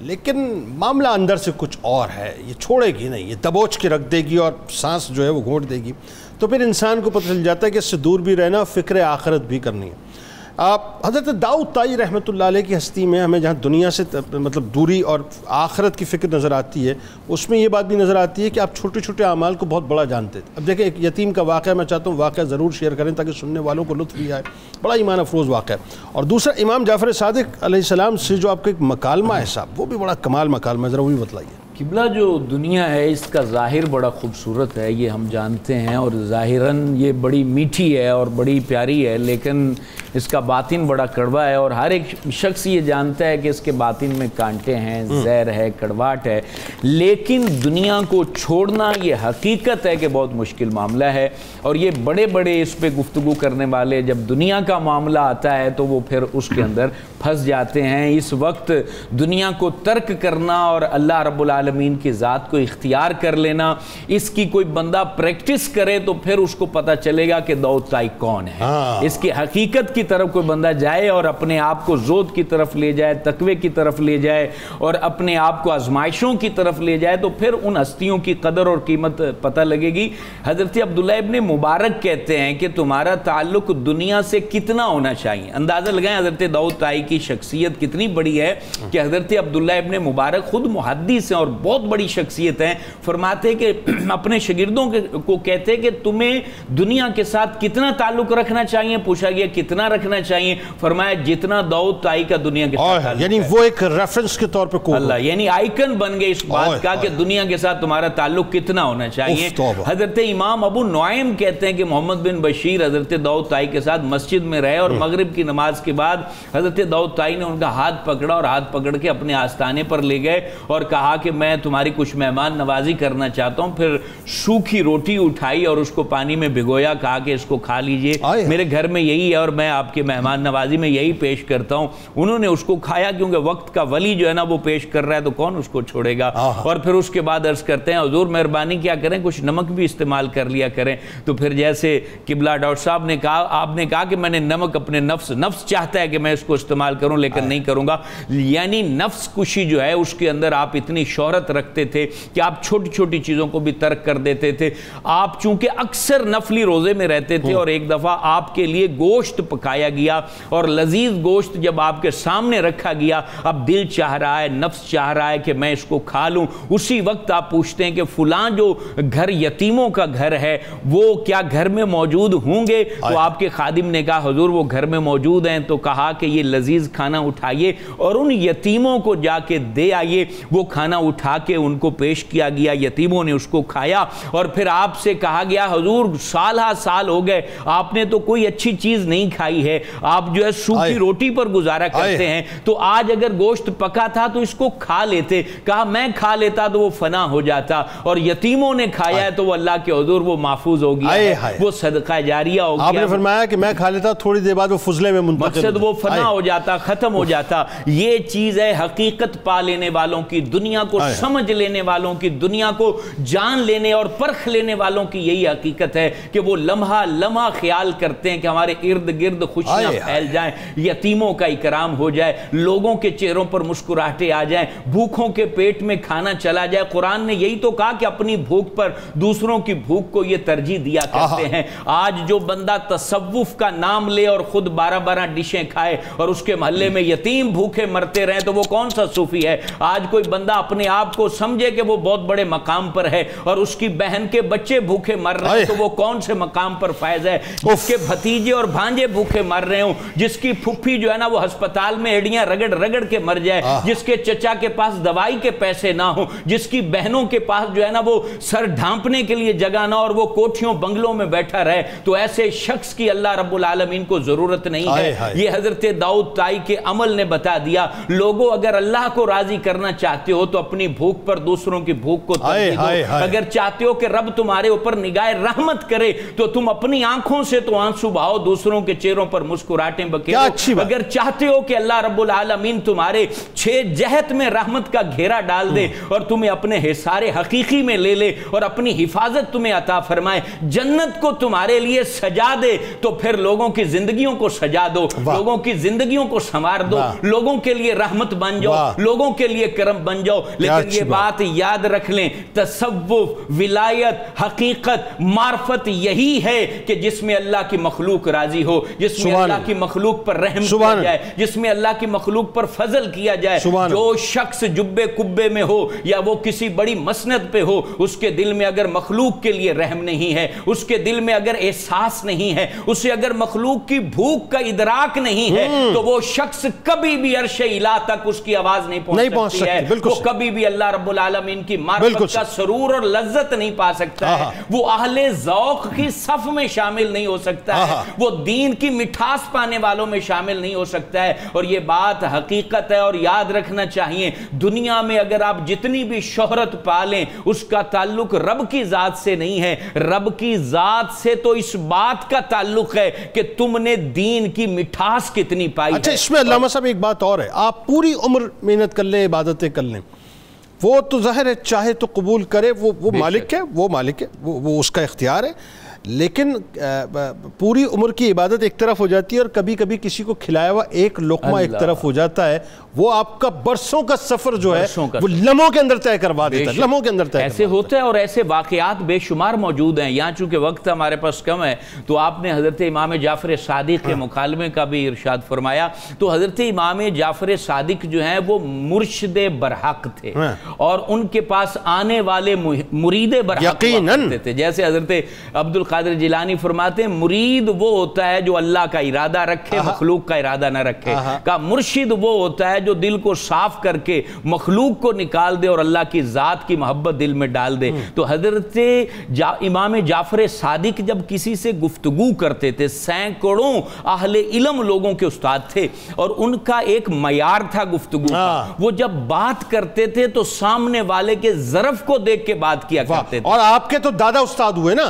لیکن معاملہ اندر سے کچھ اور ہے، یہ چھوڑے گی نہیں، یہ دبوچ کے رکھ دے گی اور سانس جو ہے وہ گھونٹ دے گی، تو پھر انسان کو پتہ چل جاتا ہے کہ اس سے دور بھی رہنا، فکر آخرت بھی کرنی ہے۔ حضرت داؤد طائی رحمۃ اللہ علیہ کی ہستی میں ہمیں جہاں دنیا سے مطلب دوری اور آخرت کی فکر نظر آتی ہے، اس میں یہ بات بھی نظر آتی ہے کہ آپ چھوٹے چھوٹے اعمال کو بہت بڑا جانتے تھے۔ اب دیکھیں ایک یتیم کا واقعہ میں چاہتا ہوں واقعہ ضرور شیئر کریں تاکہ سننے والوں کو لطف بھی آئے، بڑا ایمان افروز واقعہ ہے۔ اور دوسرا امام جعفر صادق علیہ السلام سے جو آپ کا ایک مکالمہ ہے صاحب، وہ بھی بڑا کمال مکالمہ ہے، ذرا وہ بھی بتلائیے۔ قبلہ جو دنیا ہے اس کا ظاہر بڑا خوبصورت ہے، یہ ہم جانتے ہیں، اور ظاہراً یہ بڑی میٹھی ہے اور بڑی پیاری ہے، لیکن اس کا باطن بڑا کڑوا ہے، اور ہر ایک شخص یہ جانتا ہے کہ اس کے باطن میں کانٹے ہیں، زہر ہے، کڑواہٹ ہے، لیکن دنیا کو چھوڑنا یہ حقیقت ہے کہ بہت مشکل معاملہ ہے، اور یہ بڑے بڑے اس پہ گفتگو کرنے والے جب دنیا کا معاملہ آتا ہے تو وہ پھر اس کے اندر پھنس جاتے ہیں۔ اس وقت دنیا کو ترک کرنا اور اللہ رب العالمین کی ذات کو اختیار کر لینا، اس کی کوئی بندہ پریکٹس کرے تو پھر اس کو پتہ چلے گا کہ داؤد طائی کون ہے۔ اس کی حقیقت کی طرف کوئی بندہ جائے اور اپنے آپ کو زہد کی طرف لے جائے، تقوی کی طرف لے جائے اور اپنے آپ کو آزمائشوں کی طرف لے جائے تو پھر ان ہستیوں کی قدر اور قیمت پتہ لگے گی۔ حضرت عبداللہ ابن مبارک کہتے ہیں کہ تمہارا تعلق دنیا سے کتنا ہونا چاہیے، اندازہ لگائیں حضرت داؤد طائی کی شخصیت کتنی بڑی ہے کہ حضرت عبداللہ ابن مبارک خود محدث ہیں اور بہت بڑی شخصیت ہیں، فرماتے کہ اپنے شاگردوں کو کہتے کہ تمہیں دنیا کے ساتھ کتنا تعلق رکھنا چاہیے، پوچھا گیا کتنا کتنا رکھنا چاہیے؟ فرمایا جتنا داؤد طائی کا دنیا کے ساتھ، یعنی وہ ایک ریفرنس کے طور پہ اللہ یعنی آئیکن بن گئے اس بات کا کہ دنیا کے ساتھ تمہارا تعلق کتنا ہونا چاہیے۔ حضرت امام ابو نعیم کہتے ہیں کہ محمد بن بشیر حضرت داؤد طائی کے ساتھ مسجد میں رہے اور مغرب کی نماز کے بعد حضرت داؤد طائی نے ان کا ہاتھ پکڑا اور ہاتھ پکڑ کے اپنے آستانے پر لے گئے اور کہا کہ میں تمہاری کچھ مہمان نوازی کرنا چاہتا ہوں۔ پھر سوکھی روٹی اٹھائی اور اس کو پانی میں بھگویا، کہا کہ اس کو کھا لیجئے، میرے گھر میں یہی ہے اور میں آپ کے مہمان نوازی میں یہی پیش کرتا ہوں۔ انہوں نے اس کو کھایا کیونکہ وقت کا ولی جو ہے نا وہ پیش کر رہا ہے تو کون اس کو چھوڑے گا۔ اور پھر اس کے بعد عرض کرتے ہیں حضور مہربانی کیا کریں کچھ نمک بھی استعمال کر لیا کریں۔ تو پھر جیسے قبلہ ڈاکٹر صاحب نے کہا، آپ نے کہا کہ میں نے نمک اپنے نفس چاہتا ہے کہ میں اس کو استعمال کروں لیکن نہیں کروں گا، یعنی نفس کشی جو ہے اس کے اندر آپ اتنی شہرت رکھتے تھے کہ آپ چھوٹی چھوٹی چیزوں کو بھی ترک کر دیتے تھے۔ آپ چونکہ اکثر نفلی روزے میں رہتے تھے اور ایک دفعہ آپ کے لیے گوشت پکایا گیا اور لذیذ گوشت جب آپ کے سامنے رکھا گیا، اب دل چاہ رہا ہے، نفس چاہ رہا ہے کہ میں اس کو کھا لوں، اسی وقت آپ پوچھتے ہیں کہ فلاں جو گھر یتیموں کا گھر ہے وہ کیا گھر میں موجود ہوں گے؟ تو آپ کے خادم نے کہا حضور وہ گھر میں موجود ہیں۔ تو کہا کہ یہ لذیذ کھانا اٹھائیے اور ان یتیموں کو جا کے دے آئیے۔ وہ کھانا اٹھا کے ان کو پیش کیا گیا، یتیموں نے اس کو کھایا اور پھر آپ سے کہا گیا حضور سال ہا سال ہو گئے آپ نے تو کوئی اچھی چیز نہیں کھائی ہے، آپ جو ہے سوکھی روٹی پر گزارا کرتے ہیں، تو آج اگر گوشت پکا تھا تو اس کو کھا لیتے۔ کہا میں کھا لیتا تو وہ فنا ہو جاتا، اور یتیموں نے کھایا ہے تو وہ اللہ کے حضور وہ محفوظ ہو گیا ہے، وہ صدقہ جاریہ ہو گیا۔ آپ نے فرمایا کہ میں کھا لیتا تھوڑی دیر بعد وہ فضلے میں منتقل، مقصد وہ فنا ہو جاتا، ختم ہو جاتا۔ یہ چیز ہے حقیقت پا لینے والوں کی، دنیا کو سمجھ لینے والوں کی، دنیا کو جان لینے اور پرکھ لینے والوں کی یہی حقیقت ہے کہ وہ لمحہ لمحہ خیال کرتے ہیں کہ ہمارے ارد گرد خوشیاں پھیل جائیں، یتیموں کا اکرام ہو جائے، لوگوں کے چہروں پر مسکراہٹیں آ جائیں، بھوکوں کے پیٹ میں کھانا چلا جائے۔ قرآن نے یہی تو کہا کہ اپنی بھوک پر دوسروں کی بھوک کو یہ ترجیح دیا کرتے ہیں۔ آج جو بندہ تصوف کا نام لے اور خود 12 ڈشیں کھائے اور اس کے محلے میں یتیم بھوکے مرتے رہیں تو وہ کون سا صوفی ہے؟ آج کوئی بندہ اپنے آپ کو سمجھے کہ وہ بہت بڑے مقام پر ہے اور اس کی بہن کے بچے بھوکے مر رہے ہیں تو وہ کون سے مقام پر فائز ہے؟ جس کے بھتیجے اور بھانجے بھوکے مر رہے ہوں، جس کی پھپھی جو ہے نا وہ ہسپتال میں ایڑیاں رگڑ رگڑ کے مر جائے، جس کے چچا کے پاس دوائی کے پیسے نہ ہوں، جس کی بہنوں کے پاس جو ہے نا وہ سر ڈھانپنے کے لیے جگہ نہ اور وہ کوٹھیوں بنگلوں میں بیٹھا رہے، تو ایسے شخص کی اللہ رب العالمین کو ضرورت نہیں ہے۔ یہ حضرت داؤد طائی کے عمل نے بتا دیا، لوگوں اگر اللہ کو راضی کرنا چاہتے ہو تو اپنی بھوک پر دوسروں کی بھوک کو ترجیح دو۔ اگر چاہتے ہو کہ رب تمہارے اوپر نگاہ رحمت کرے تو تم اپنی آنکھوں سے تو آنسو بہاؤ، دوسروں کے چہروں پر مسکراہٹیں بکھیرو۔ اگر چاہتے ہو کہ اللہ رب العالمین تمہارے 6 جہت میں رحمت کا گھیرا ڈال دے اور تمہیں اپنے حصار حقیقی میں لے لے اور اپنی حفاظت تمہیں عطا فرمائے، جنت کو تمہارے لیے سجا دے، تو پھر لوگوں کی زندگیوں کو سجا دو، لوگوں کی زندگیوں کو سنوار دو، لوگوں کے لیے رحمت بن جاؤ، لوگوں کے لیے کرم بن جاؤ۔ لیکن یہ بات یاد رکھ لیں، تصوف، ولایت، حقیقت، معرفت یہی ہے کہ جس میں اللہ کی مخلوق راضی ہو، جس میں اللہ کی مخلوق پر رحم کیا جائے، جس میں اللہ کی مخلوق پر فضل کیا جائے۔ جو شخص جبے کبے میں ہو یا وہ کسی بڑی مسند پہ ہو، اس کے دل میں اگر مخلوق کے لیے رحم نہیں ہے، اس کے دل میں اگر احساس نہیں ہے، اسے اگر مخلوق کی بھوک کا ادراک نہیں ہے، تو وہ شخص کبھی بھی عرش الہ تک اس کی آواز نہیں پہنچ سکتی ہے، وہ کبھی بھی اللہ رب العالمین کی معرفت کا سرور اور لذت نہیں پا سکتا ہے، وہ اہل ذوق کی صف میں شامل نہیں ہو سکتا ہے، وہ دین کی مٹھاس پانے والوں میں شامل نہیں ہو سکتا ہے۔ اور یہ بات حقیقت ہے اور یاد رکھنا چاہیے، دنیا میں اگر آپ جتنی بھی شہرت پالیں اس کا تعلق رب کی ذات سے نہیں ہے، رب کی ذات سے تو اس بات کا تعلق ہے کہ تم نے دین کی مٹھاس کتنی پائی ہے۔ اچھا، اس میں علامہ صاحب ایک بات اور ہے، آپ پوری عمر محنت کر لیں، عبادتیں کر لیں، وہ تو ظاہر ہے چاہے تو قبول کرے، وہ مالک ہے، وہ مالک ہے، وہ اس کا اختیار ہے، لیکن پوری عمر کی عبادت ایک طرف ہو جاتی ہے اور کبھی کبھی کسی کو کھلایا ہوا ایک لقمہ ایک طرف ہو جاتا ہے، وہ آپ کا برسوں کا سفر جو ہے وہ لمحوں کے اندر طے کروا دیتا ہے، لمحوں کے اندر طے ایسے ہوتا ہے۔ اور ایسے واقعات بے شمار موجود ہیں، یہاں چونکہ وقت ہمارے پاس کم ہے تو آپ نے حضرت امام جعفر صادق کے مکالمے کا بھی ارشاد فرمایا، تو حضرت امام جعفر صادق جو ہیں وہ مرشد برحق تھے اور ان کے پاس آنے والے مرید برحق ہوتے تھے، جیسے حضرت عبدالقادر القادر جیلانی فرماتے ہیں مرید وہ ہوتا ہے جو اللہ کا ارادہ رکھے مخلوق کا ارادہ نہ رکھے، کہا مرشد وہ ہوتا ہے جو دل کو صاف کر کے مخلوق کو نکال دے اور اللہ کی ذات کی محبت دل میں ڈال دے۔ تو حضرت امام جعفر صادق جب کسی سے گفتگو کرتے تھے، سینکڑوں اہل علم لوگوں کے استاد تھے اور ان کا ایک معیار تھا گفتگو کا، وہ جب بات کرتے تھے تو سامنے والے کے ظرف کو دیکھ کے بات کیا کرتے تھے۔ اور آپ کے تو دادا استاد ہوئے نا،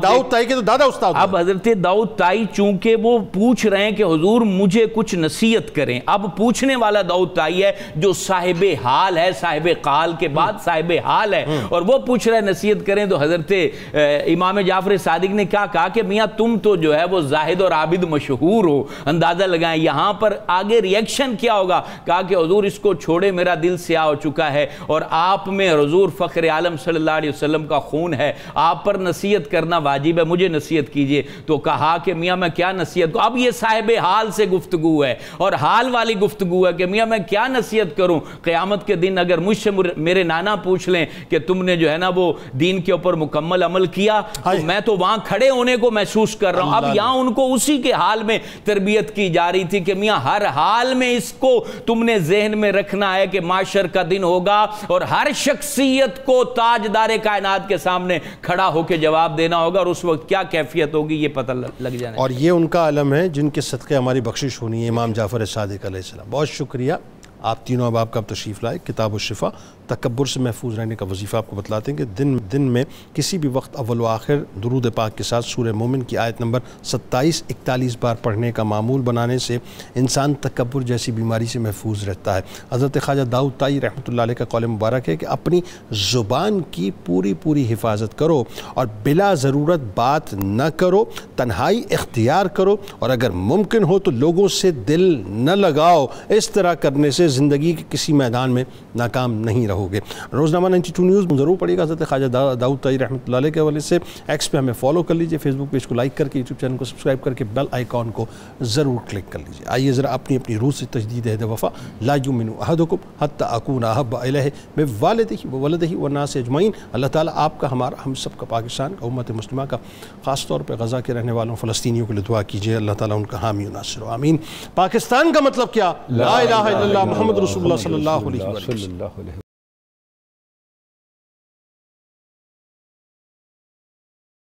داؤد طائی کے تو دادا استاد ہوئے۔ اب حضرت داؤد طائی چونکہ وہ پوچھ رہے ہیں کہ حضور مجھے کچھ نصیحت کریں، اب پوچھنے والا داؤد طائی ہے جو صاحب حال ہے، صاحب قال کے بعد صاحب حال ہے، اور وہ پوچھ رہے نصیحت کریں تو حضرت امام جعفر صادق نے کیا کہا کہ میاں تم تو جو ہے وہ زاہد اور عابد مشہور ہو، اندازہ لگائیں یہاں پر آگے ریئیکشن کیا ہوگا۔ کہا کہ حضور اس کو چھوڑے، میرا دل سیاہ ہو چکا ہے اور آپ میں حضور فخر عالم صلی اللہ علیہ وسلم کا خون ہے، آپ پر نصیحت کرنا واجب ہے، مجھے نصیحت کیجئے۔ تو کہا کہ میاں میں کیا نصیحت کروں، اب یہ صاحب حال سے گفتگو ہے اور حال والی گفتگو ہے کہ میاں میں کیا نصیحت کروں، قیامت کے دن اگر مجھ سے میرے نانا پوچھ لیں کہ تم نے جو ہے نا وہ دین کے اوپر مکمل عمل کیا، تو میں تو وہاں کھڑے ہونے کو محسوس کر رہا ہوں۔ اب یہاں ان کو اسی کے حال میں تربیت کی جا رہی تھی کہ میاں ہر حال میں اس کو تم نے ذہن میں رکھنا ہے کہ معاشر کا دن ہوگا اور ہر شخصیت کو تاجدار کائنات کے سامنے کھڑا ہو کے جواب دینا ہوگا، اور اس وقت کیا کیفیت ہوگی یہ پتہ لگ جانا۔ اور یہ ان کا علم ہے جن کے صدقے ہماری بخشش ہونی ہے، امام جعفر صادق علیہ السلام۔ بہت شکریہ آپ تینوں احباب کا تشریف لائے۔ کتاب الشفا تکبر سے محفوظ رہنے کا وظیفہ آپ کو بتلاتے ہیں کہ دن میں کسی بھی وقت اول و آخر درود پاک کے ساتھ سورہ مومن کی آیت نمبر 27-41 بار پڑھنے کا معمول بنانے سے انسان تکبر جیسی بیماری سے محفوظ رہتا ہے۔ حضرت خواجہ داؤد طائی رحمۃ اللہ علیہ کا قول مبارک ہے کہ اپنی زبان کی پوری حفاظت کرو اور بلا ضرورت بات نہ کرو، تنہائی اختیار کرو، اور اگر ممکن ہو تو لوگوں سے دل نہ لگاؤ۔ اس طرح کرنے سے زندگی کے کسی میدان میں ناکام نہیں رہو گے۔ روزنامہ 92 نیوز ضرور پڑھیے گا حضرت خواجہ داؤد طائی رحمۃ اللہ علیہ کے حوالے سے۔ ایکس پہ ہمیں فالو کر لیجئے، فیس بک پیج کو لائک کر کے، یوٹیوب چینل کو سبسکرائب کر کے بیل آئیکن کو ضرور کلک کر لیجئے۔ آئیے ذرا اپنی روح سے تجدید عہد وفا، لا یؤمن احدکم حتی اکون احب الیہ من والدہ وولدہ والناس اجمعین۔ اللہ تعالیٰ آپ کا، ہمارا، ہم سب کا، پاکستان کا، امت مسلمہ کا، خاص طور پہ غزہ کے رہنے والوں فلسطینیوں کے لیے دعا کیجئے، اللہ تعالیٰ ان کا حامی و ناصر ہو، آمین۔ پاکستان کا مطلب کیا؟ لا الہ الا اللہ محمد رسول اللہ صلی اللہ علیہ وسلم۔